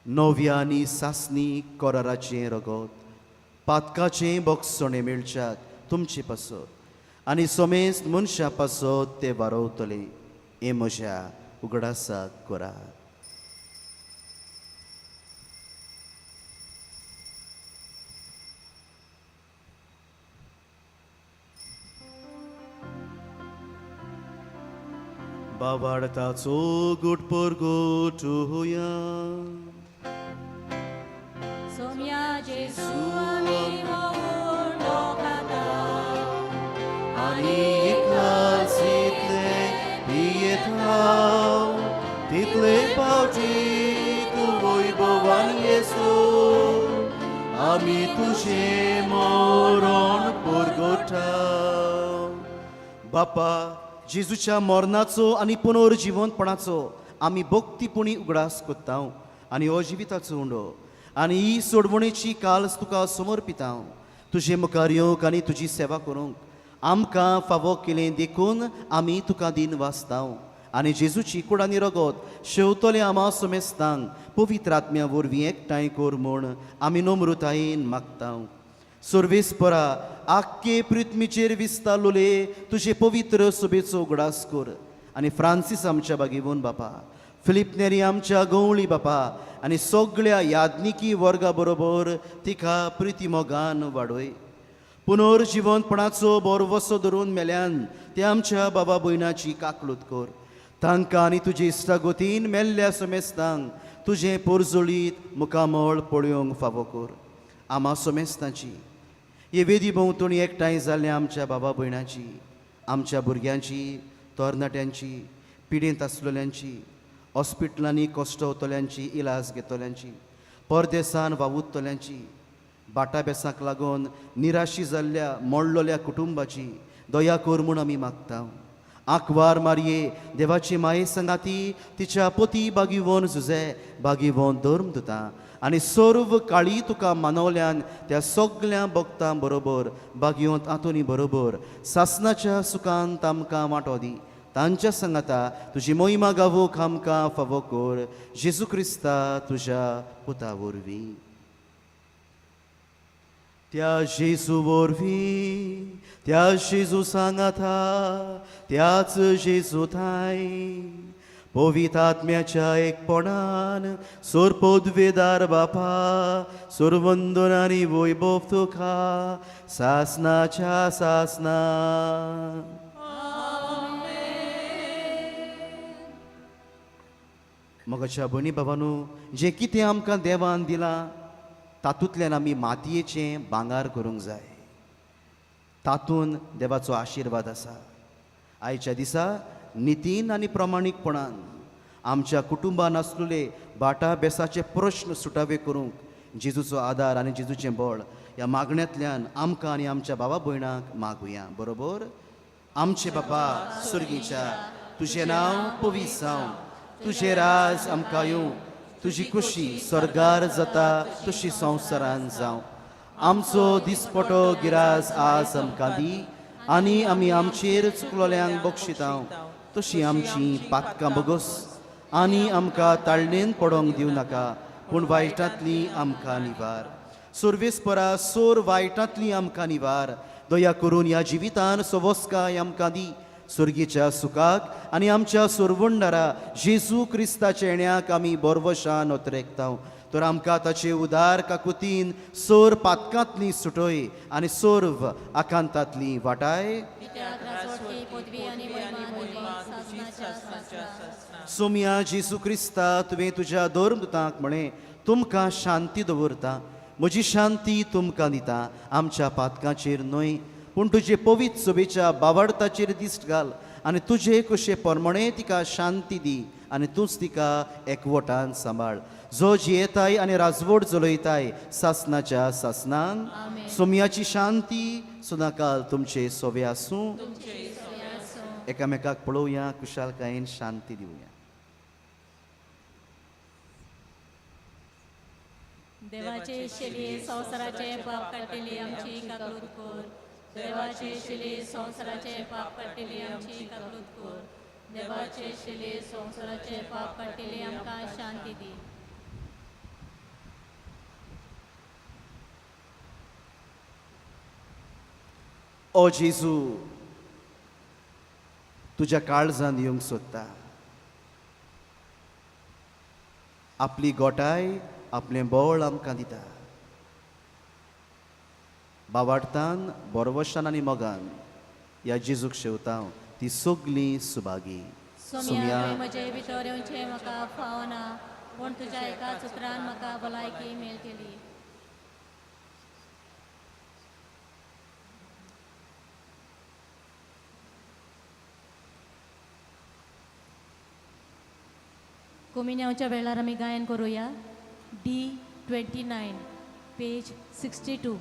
नव्या आनी सासणी कोराराचें रगत पातकाचें बोगसणें मेळच्याक तुमचे पासत आनी समेस्त मनशां पासत ते वारवतले. हे म्हज्या उगडासाक करात. बाबाडताचो गुटपर गोठुया. सोम्या जेजू आमी उंडो खाता आनी एकलाच इतले पियेताव तितले पावटी तूं वैभवान येसू. आमी तुजें मरण परगोठाव. बापा जेजूच्या मरणाचो आनी पुनर्जिवंतपणाचो आमी भक्तीपणी उगडास कोत्ता आनी हो जिविताचो उंडो आनी ही सोडवणेची काल्स तुका समर्पिता तुजे मुखार येवंक आनी तुजी सेवा करूंक आमकां फावो केलें देखून आमी तुका दिन वाचता आनी जेजूची कुडानी रगत शेवतले आमा समेस्तांक पवित्र आत्म्या वरवीं एकठांय कोर म्हूण आमी नम्रतायेन मागता सर्वेस्परा आख्खे पृथ्वीचेर विस्तारलोले तुजे पवित्र सुबेचो उगडास कर आनी फ्रांसीस आमच्या बागेवून बापा फिलिप नेरी आमच्या गवळी बापा आनी सगळ्या याज्ञिकी वर्गा बरोबर तिका प्रिती मोगान वाडय पुनर्जिवंतपणाचो बोरवसो धरून मेल्यान ते आमच्या बाबा भयणाची काकलूत कर तांकां आनी तुजे इश्टागोतीन मेल्ल्या समेस्तांक तुजें पोरजोळीत मुखामळ पळोवंक फावो कर आमा समेस्तांची हे वेदी भोंवतणी एकठांय जाल्ल्या आमच्या बाबा भयणाची आमच्या भुरग्यांची तरणाट्यांची पिडेंत आसलेल्यांची हॉस्पिटलांनी कश्टवतल्यांची इलाज घेतल्यांची परदेसान वावुरतल्यांची बाटा बेसांक लागून निराशी जाल्ल्या मोडलोल्या कुटुंबाची दया कर म्हूण आमी मागता आंकवार मारये देवाची माये संगाती तिच्या पती बागीवोन झुजे बागीवोन धर्म दिता आनी सर्व काळी तुका मानवल्यान त्या सगळ्या भक्तां बरोबर बागयोंत आतोनी बरोबर सासनाच्या सुखांत आमकां वांटो दी तांच्या संगाता तुजी मोहिमा गावूंक आमकां फावो कर जेजू क्रिस्ता तुज्या पुता वरवीं त्या जेजू वरवीं त्या जेजू सांगाता त्याच जेजू थाय पवित्र आत्म्याच्या एकपणान सोरपोदवेदार बापा सोरवंदन आनी वैभव तुका सासनाच्या सासना मोगाच्या भयणी बाबानू जें कितें आमकां देवान दिलां तातूंतल्यान आमी मातयेचें भांगार करूंक जाय तातूंत देवाचो आशिर्वाद आसा आयच्या दिसा नितीन आनी प्रमाणीकपणान आमच्या कुटुंबान आसलेले बाटा बेसाचे प्रश्न सुटावे करूंक जेजूचो आदार आनी जेजूचें बळ ह्या मागण्यांतल्यान आमकां आनी आमच्या बाबा भयणांक मागुया बरोबर आमचे बापा सुर्गीच्या तुजें नांव पवित्र जावं तुजें राज आमकां येवं तुजी खुशी स्वर्गार जाता तशी संवसारान जावं आमचो दिसपटो गिराज आज आमकां दी आनी आमी आमचेर चुकलोल्यांक बक्षिता तशी आमची पातकां बगोस आनी आमकां ताळणेन पडोंक दिवं नाका पूण वायटांतली आमकां निवार सर्वेस्परा सोर वायटांतली आमकां निवार दया करून ह्या जिवितान सवस्काय आमकां दी स्वर्गीच्या सुखाक आनी आमच्या सोरवंडारा जेजू क्रिस्ताच्या येण्याक आमी बोरवशान ओतरेकता तर आमकां ताचे उदार काकुतीन सोर पातकांतली सुटय आनी सोर्व आकांतांतली वाटाय सोम्या जेजू क्रिस्ता तुवें तुज्या धर्मदूतांक म्हणे तुमकां शांती दवरता म्हजी शांती तुमकां दिता आमच्या पातकांचेर न्हय पूण तुजे पवित्र सोबेच्या बावडताचेर दिश्ट घाल आनी तुजे कशे परमणे तिका शांती दी आनी तूंच तिका एकवटान सांबाळ जो जियेताय आनी राजवट चलयताय सासनाच्या सासनान सोम्याची शांती सदांकाल तुमचे सोबे आसूं एकामेकाक पळोवया कुशालकायेन शांती दिवया देवाचे शिले संवसाराचे पाप काडलेली आमची काकलूत कर देवाचे शिले संवसाराचे पाप काडलेली आमची काकलूत कर देवाचे शिले संवसाराचे पाप काडलेली आमकां शांती दी ओ जेजू तुज्या काळजान येवंक सोदता आपली गोटाय आपलें बोळ आमकां दिता बावार्थान बोरवशान आनी मोगान ह्या जेजूक शेवता ती सगळीं सुभागी सोम्या म्हजे भितर येवचें म्हाका फावना पूण तुज्या एकाच उतरान म्हाका भलायकी मेळटली कोमिन्यावच्या वेळार आमी गायन करुया D29 पेज 62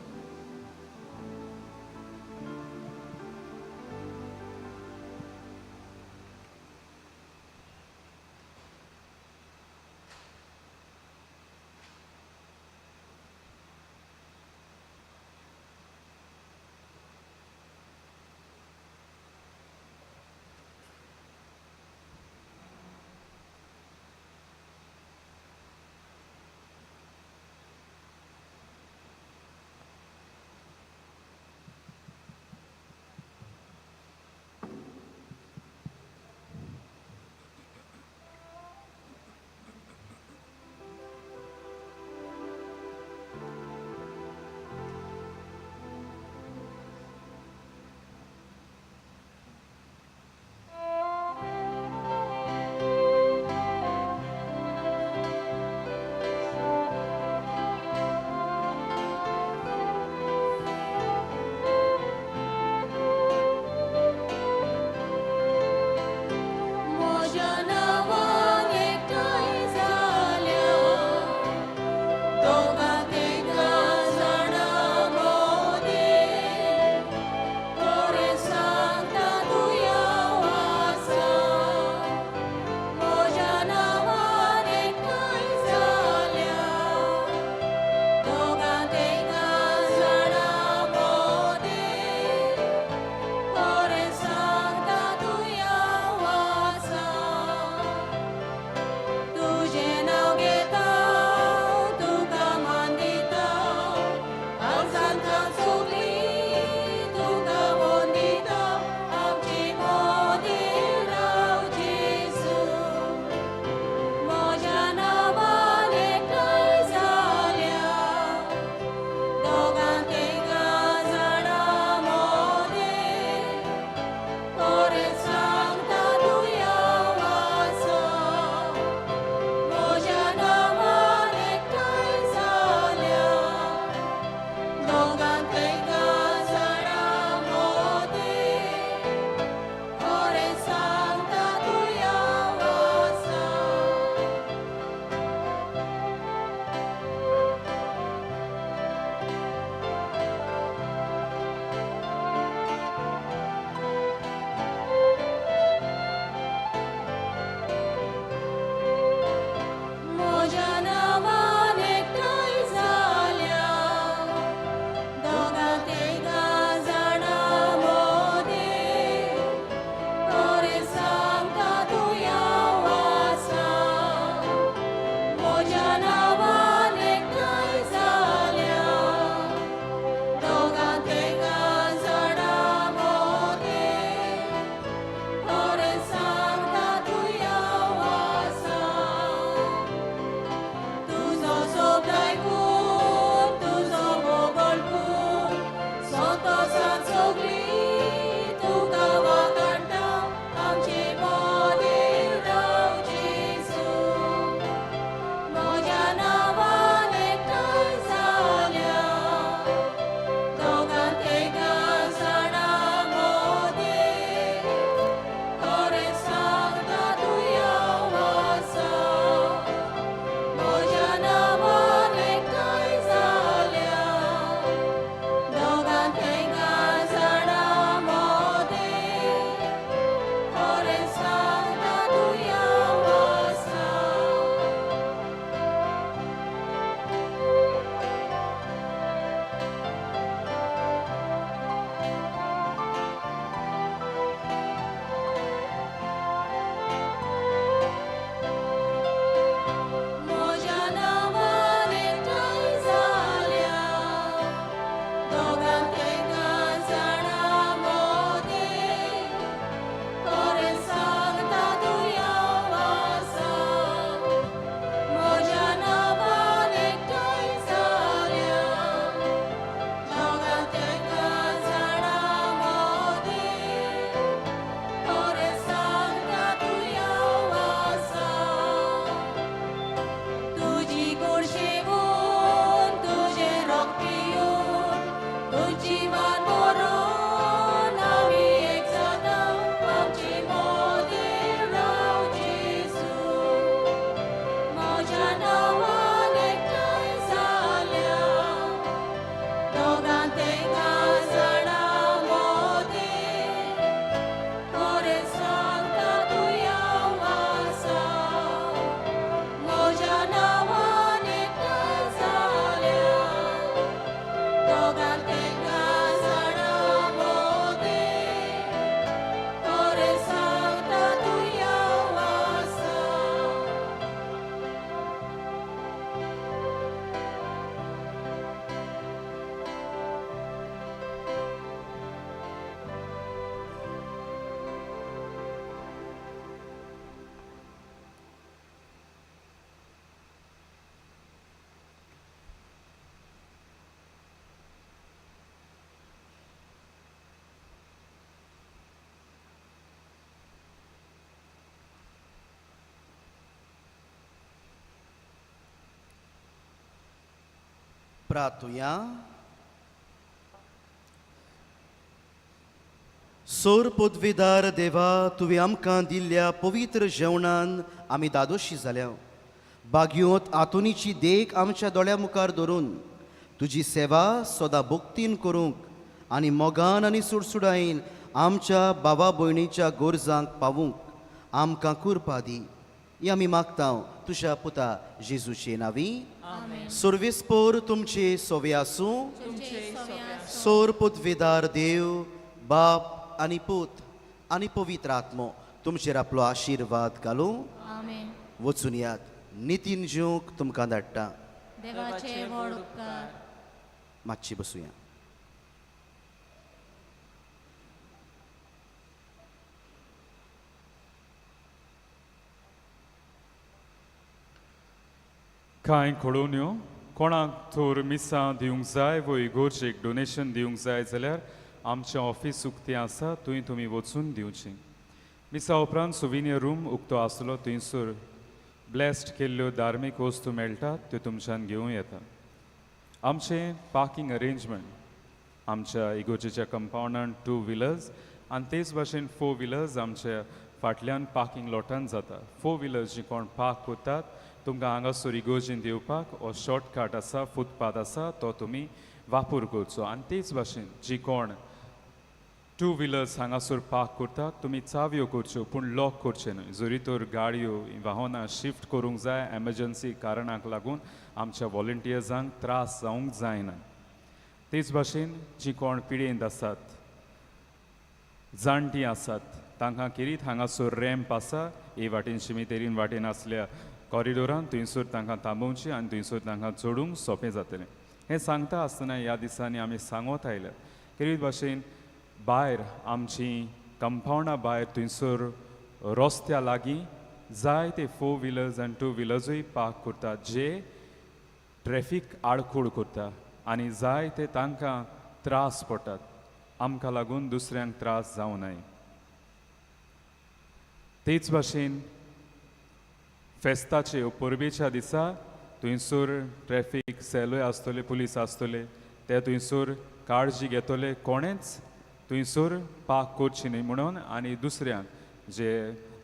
प्रार्थुया. सोर पदवीदार देवा, तुवें आमकां दिल्ल्या पवित्र जेवणान आमी दादोशी जाल्या. बागयोत आतुनीची देख आमच्या दोळ्या मुखार धरून तुजी सेवा सदां भक्तीन करूंक आनी मोगान आनी सुडसुडायेन आमच्या बाबा भयणीच्या गोरजांक पावूंक आमकां कृपा दी. ही आमी मागता तुज्या पुता जेजूचे नांवी. सर्वेस्पोर तुमचे सोवे आसूं. सोर पदवीदार देव, बाप आनी पूत आनी पवित्र आत्मो तुमचेर आपलो आशिर्वाद घालूं. आमेन. वचून यात. नितीन जेवंक तुमकां धाडटा. देवाचे व्हड उपकार. मातशी बसुया. कांय कळोवण्यो कोणाक तर मिसां दिवंक जाय वो इगोर्जेक डोनेशन दिवंक जाय जाल्यार आमचें ऑफिस उक्तें आसा, थंय तुमी वचून दिवचें. मिसा उपरांत सुविनियर रूम उक्तो आसलो, थंयसर ब्लेस्ड केल्ल्यो धार्मीक वस्तू मेळटात, त्यो तुमच्यान घेवं येता. आमचें पार्किंग अरेंजमेंट आमच्या इगोर्जेच्या कंपाउंडान 2 व्हिलर्स आनी तेच भाशेन 4 व्हिलर्स आमच्या फाटल्यान पार्किंग लॉटान जाता. 4 व्हिलर्स जी कोण पार्क करतात तुमकां हांगासर इगोर्जेन येवपाक हो शॉर्टकट आसा, फुटपाथ आसा, तो तुमी वापर करचो. आनी तेच भाशेन जी कोण 2 व्हिलर्स हांगासर पार्क करतात तुमी चावयो करच्यो पूण लॉक करचे न्हय. जरी तर गाडयो वाहनां शिफ्ट करूंक जाय एमर्जन्सी कारणाक लागून आमच्या वॉलंटियर्सांक त्रास जावंक जायना. तेच भाशेन जी कोण पिडेंत आसात, जाणटीं आसात, तांकां किरीत हांगासर रॅम्प आसा. हे वाटेन शिमितेरीन वाटेन आसल्या कॉरिडोरान थंयसर तांकां थांबोवचें आनी थंयसर तांकां चडूंक सोंपें जातलें. हें सांगता आसतना ह्या दिसांनी आमी सांगत आयल्या किरीत भाशेन भायर आमची कंपाउंडा भायर थंयसर रस्त्या लागीं जायते 4 व्हिलर्स आनी 2 व्हिलर्सूय पार्क करतात, जे ट्रॅफीक आडखोड करता आनी जायते तांकां त्रास पडटात. आमकां लागून दुसऱ्यांक त्रास जावं नये. तेच भाशेन फेस्ताचे परबेच्या दिसा थंयसर ट्रॅफीक सेलूय आसतले, पुलीस आसतले, ते थंयसर काळजी घेतले कोणेंच थंयसर पार्क करची न्हय म्हणून आनी दुसऱ्यांक जे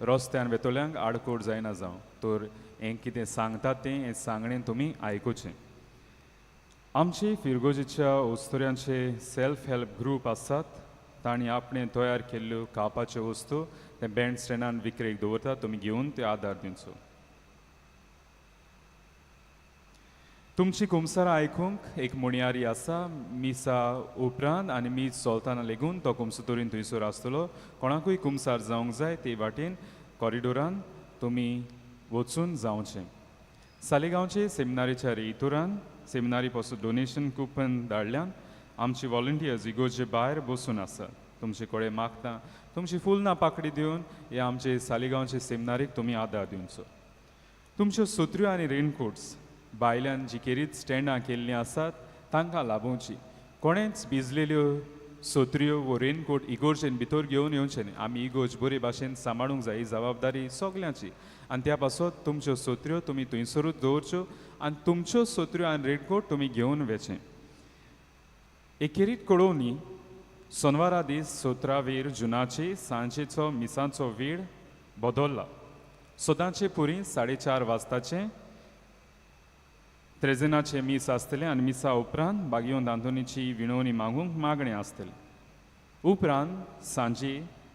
रस्त्यान वेतोल्यांक आडखोड जायना जावं. तर हें कितें सांगतात तें हें सांगणें तुमी आयकुचें. आमचे फिरगोजेच्या ओस्तोऱ्यांचे सेल्फ हेल्प ग्रूप आसात. तांणी आपणे तयार केल्ल्यो खावपाच्यो वस्तू ते बँड स्टँडान विक्रेक दवरतात. तुमी घेवन ते आदार दिवचो. तुमची कुमसारां आयकूंक एक मुणयारी आसा. मिसा उपरांत आनी मीस चलतना लेगून तो कुमसुतोरीन थंयसर आसतलो. कोणाकूय कुमसार जावंक जाय ते वाटेन कॉरिडोरान तुमी वचून जावचें. सालेगांवचे सेमिनारीच्या रेतोरान सेमिनारी पासून डोनेशन कुपन धाडल्यान आमची वॉलंटियर्स इगोर्जे भायर बसून आसात. तुमचे कडेन मागता तुमची फूल नापाकडी दिवन ह्या आमचे सालेगांवचे सेमिनारीक तुमी आदार दिवचो. तुमच्यो सोत्र्यो आनी रेनकोट्स बायल्यान जी केरीत स्टँडां केल्लीं आसात तांकां लाभोवची. कोणेंच भिजलेल्यो सोत्र्यो वो रेनकोट इगोर्जेन भितर घेवन येवचें न्ही. आमी इगोर्ज बरे भाशेन सांबाळूंक जाय, ही जबाबदारी सगल्यांची. आनी त्या पासत तुमच्यो सोत्र्यो तुमी थंयसरूच दवरच्यो आनी तुमच्यो सोत्र्यो आनी रेनकोट तुमी घेवन वचें. एकेरीत कळोवनी सोनवारा दीस 17 जुनाचे सांजेचो मिसांचो वेळ बदल्ला. सदांचे पुरी 4:30 वाजताचे त्रेजनाचे मीस आसतले आनी मिसा उपरांत बागयोन दांतोनीची विणवणी मागूंक मागणें आसतलें. उपरांत सांजे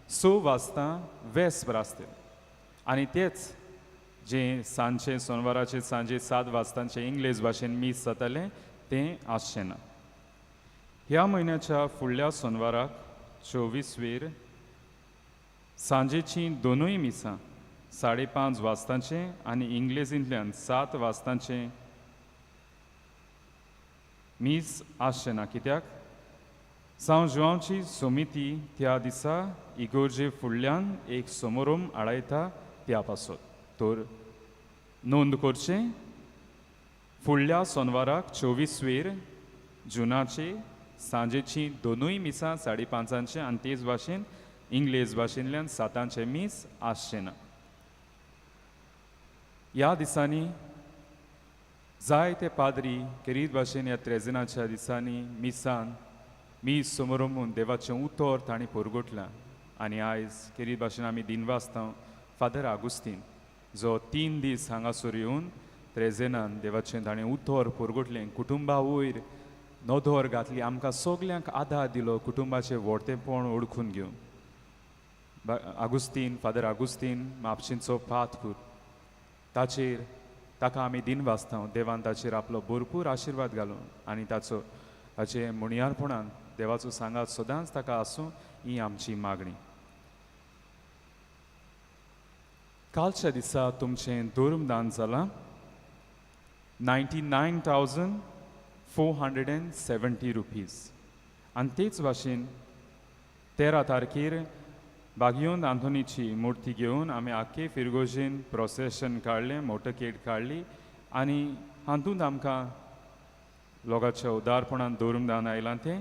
6 वाजता वेस्पर आसतलें आनी तेच जें सांजचें सोनवाराचे सांजे 7 वाजतांचे इंग्लीश भाशेन मीस जातालें तें आसचें ना. ह्या म्हयन्याच्या फुडल्या सोनवाराक 24 सांजेचीं दोनूय मिसां 5:30 वाजतांचें आनी इंग्लेजींतल्यान 7 वाजतांचें मीस आसचें ना. कित्याक सांव जुवांवची समिती त्या दिसा इगोर्जे फुडल्यान एक समारोम आडायता त्या पासत. तर नोंद करचें फुडल्या सोनवाराक 24 जुनाचे सांजेचीं दोनूय मिसां 5:30 आनी तेच भाशेन इंग्लीश भाशेंतल्यान 7 मीस आसचें ना. ह्या दिसांनी जायते पाद्री केरीत भाशेन ह्या त्रेजनाच्या दिसांनी मिसान मी समोरमून देवाचें उतर तांणी पुरगुटलां आनी आयज केरीत भाशेन आमी दिनवासता फादर आगुस्तीन जो 3 दीस हांगासर येवन त्रेजेनान देवाचें ताणें उतर पुरगुटलें कुटुंबा वयर नोदोर घातली आमकां सगल्यांक आदार दिलो कुटुंबाचें व्हडतेपण ओळखून घेवन आगुस्तीन फादर आगुस्तीन म्हापशेंचो पात कर ताका आमी दिन वाचता देवान ताचेर आपलो भरपूर आशिर्वाद घालून आनी ताचे मुणयारपणान देवाचो सांगात सदांच ताका आसूं ही आमची मागणी. कालच्या दिसा तुमचें धर्मदान जालां 99,470 रुपीज आनी तेच भाशेन 13 तारखेर बागयोंत आंतोनीची मुर्ती घेवन आमी आख्खे फिरगोजेन प्रोसेशन काडलें मोटरकेड काडली आनी हातूंत आमकां लोकांच्या उदारपणान धर्मदान आयलां तें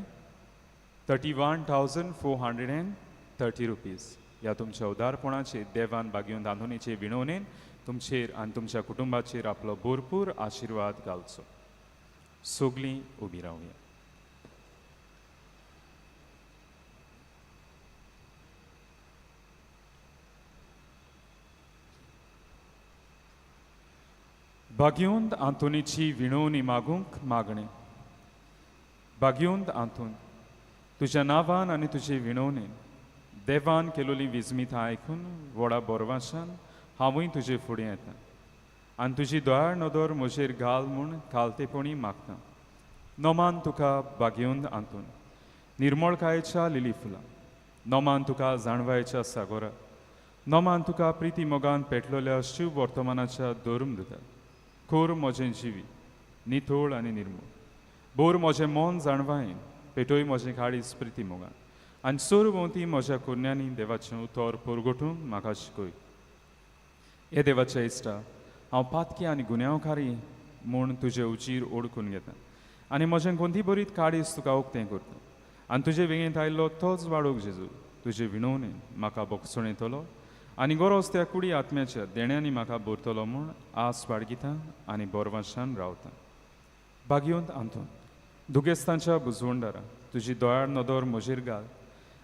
31,430 रुपीज. ह्या तुमच्या उदारपणाचेर देवान बागयोंत आंतोनीचे विणवणेन तुमचेर आनी तुमच्या कुटुंबाचेर आपलो भरपूर आशिर्वाद घालचो. सगलीं उबी रावया. बागयोंत आंतोनीची विणवणी मागूंक मागणें. बागयोंत आंतून तुज्या नांवान आनी तुजे विणवणेन देवान केलोली विजमितां आयकून व्हडा बोरवाशान हांवूय तुजे फुडें येता आनी तुजी दोळार नदर म्हजेर घाल म्हूण खालतेपणी मागता. नोमान तुका बागयोंत आंतून निर्मळकायेच्या लिली फुलां, नोमान तुका जाणवायेच्या सागोरा, नोमान तुका प्रिती मोगान पेटलोल्या शिव वर्तमानाच्या धर्म दितात. खोर म्हजें जिवी नितोळ आनी निर्मळ, बोर म्हजें मन जाणवायेन, पेटोय म्हजें काळीज प्रिती मोगान आनी सोर भोंवती म्हज्या कुरण्यांनी देवाचें उतर पुरगोटून म्हाका शिकय. हे देवाच्या इश्टा, हांव पातकी आनी गुन्यांवकारी म्हूण तुजे उजीर ओळखून घेता आनी म्हजें कोणती बरीत काळीज तुका उक्तें करता आनी तुजे वेगेंत आयिल्लो तोच वाडोक जेजू तुजे विणवणेन म्हाका बोगसोण येतलो आनी गरज त्या कुडी आत्म्याच्या देण्यांनी म्हाका भरतलो म्हूण आस बाळगिता आनी बोरवाशान रावता. बागयोंत आंतून दुगेस्तांच्या बुजवंडारा तुजी दोळार नदर म्हजेर घाल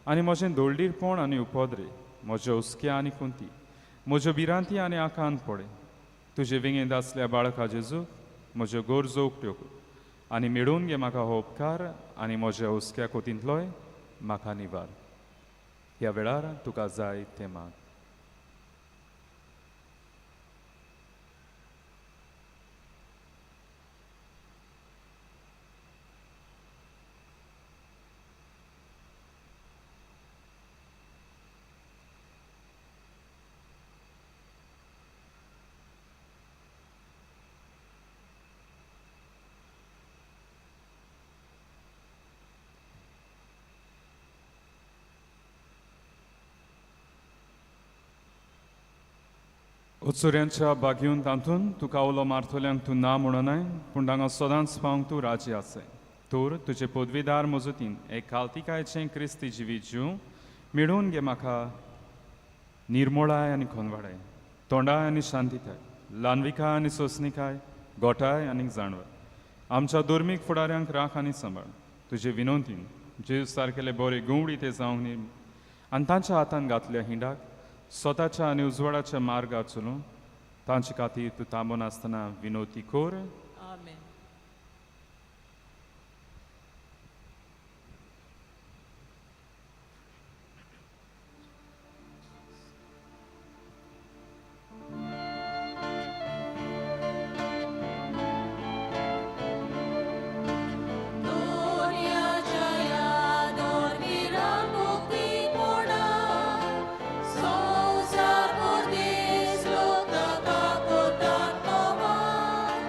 आनी म्हजें दोळडीरपण आनी उपद्रे, म्हज्या हुस्क्या आनी कुंती, म्हज्यो भिरांती आनी आकांत पडे. तुजे वेगेंत आसल्या बाळका जेजू म्हज्यो गरजो उक्त्यो कर आनी मेळून घे म्हाका हो उपकार आनी म्हज्या हुस्क्या कोतींतलोय म्हाका निवार. ह्या वेळार तुका जाय तें माग. उत्सुऱ्यांच्या बागयोंत आंतून तुका उलो मारतल्यांक तूं ना म्हणनाय पूण हांगा सदांच पावंक तूं राजी आसाय. तर तुजे पदवीदार मजतीन एक खालतिकायेचें क्रिस्ती जिवी जीव मेळून घे म्हाका निर्मळाय आनी खोनवाडाय, तोंडाय आनी शांतीकाय, ल्हानविकाय आनी सोंसणीकाय, गोठाय आनी जाणवाय. आमच्या धर्मीक फुडाऱ्यांक राख आनी सांबाळ. तुजे विनोंतीन जेव सारकेले बरे गुंवडी ते जावंक न्ही आनी तांच्या हातान घातल्या हिंडाक स्वताच्या आनी उजवाडाच्या मार्गार चलून तांचे खातीर तूं थांबून आसतना विनोती कोर. आमेन. संसार परदेस लोक ताका कोतात नोमान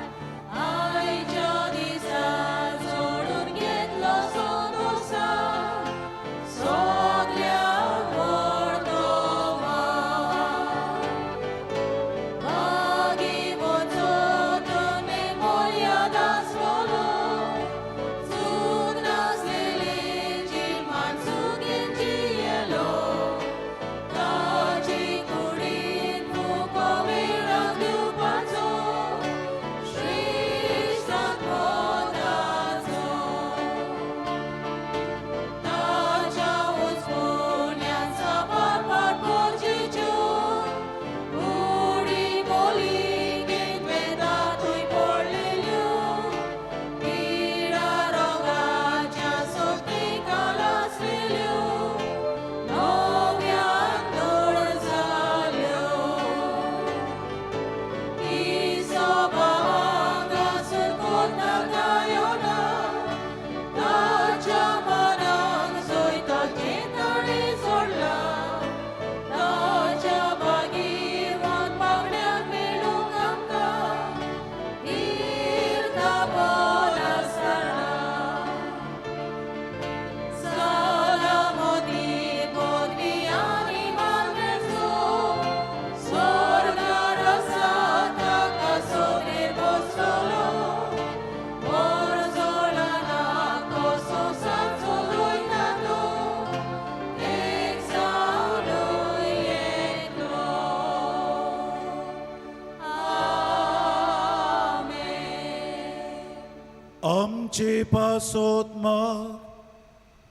आमचे पासोत्माक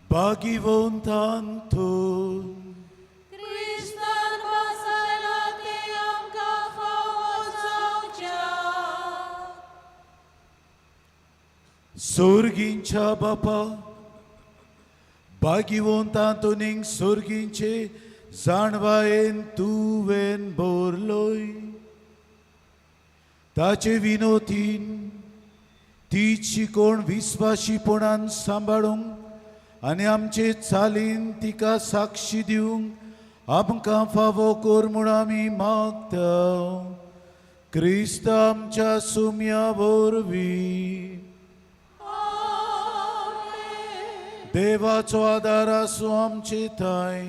भागिवंतांतून क्रिस्तान बसयला ते आमकां फावो जावच्या सोर्गींच्या बापा भागिवंतांतून सोर्गींचे जाणवायेन तुवेन बोरलोय ताचे विनोतीन ती शिकोण विस्वाशीपणान सांबाळूंक आनी आमचे चालीन तिका साक्षी दिवंक आमकां फावो कर म्हूण आमी मागता क्रिस्त आमच्या सुम्या वरवीं देवाचो आदार आसूं आमचे थंय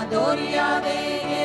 Doria de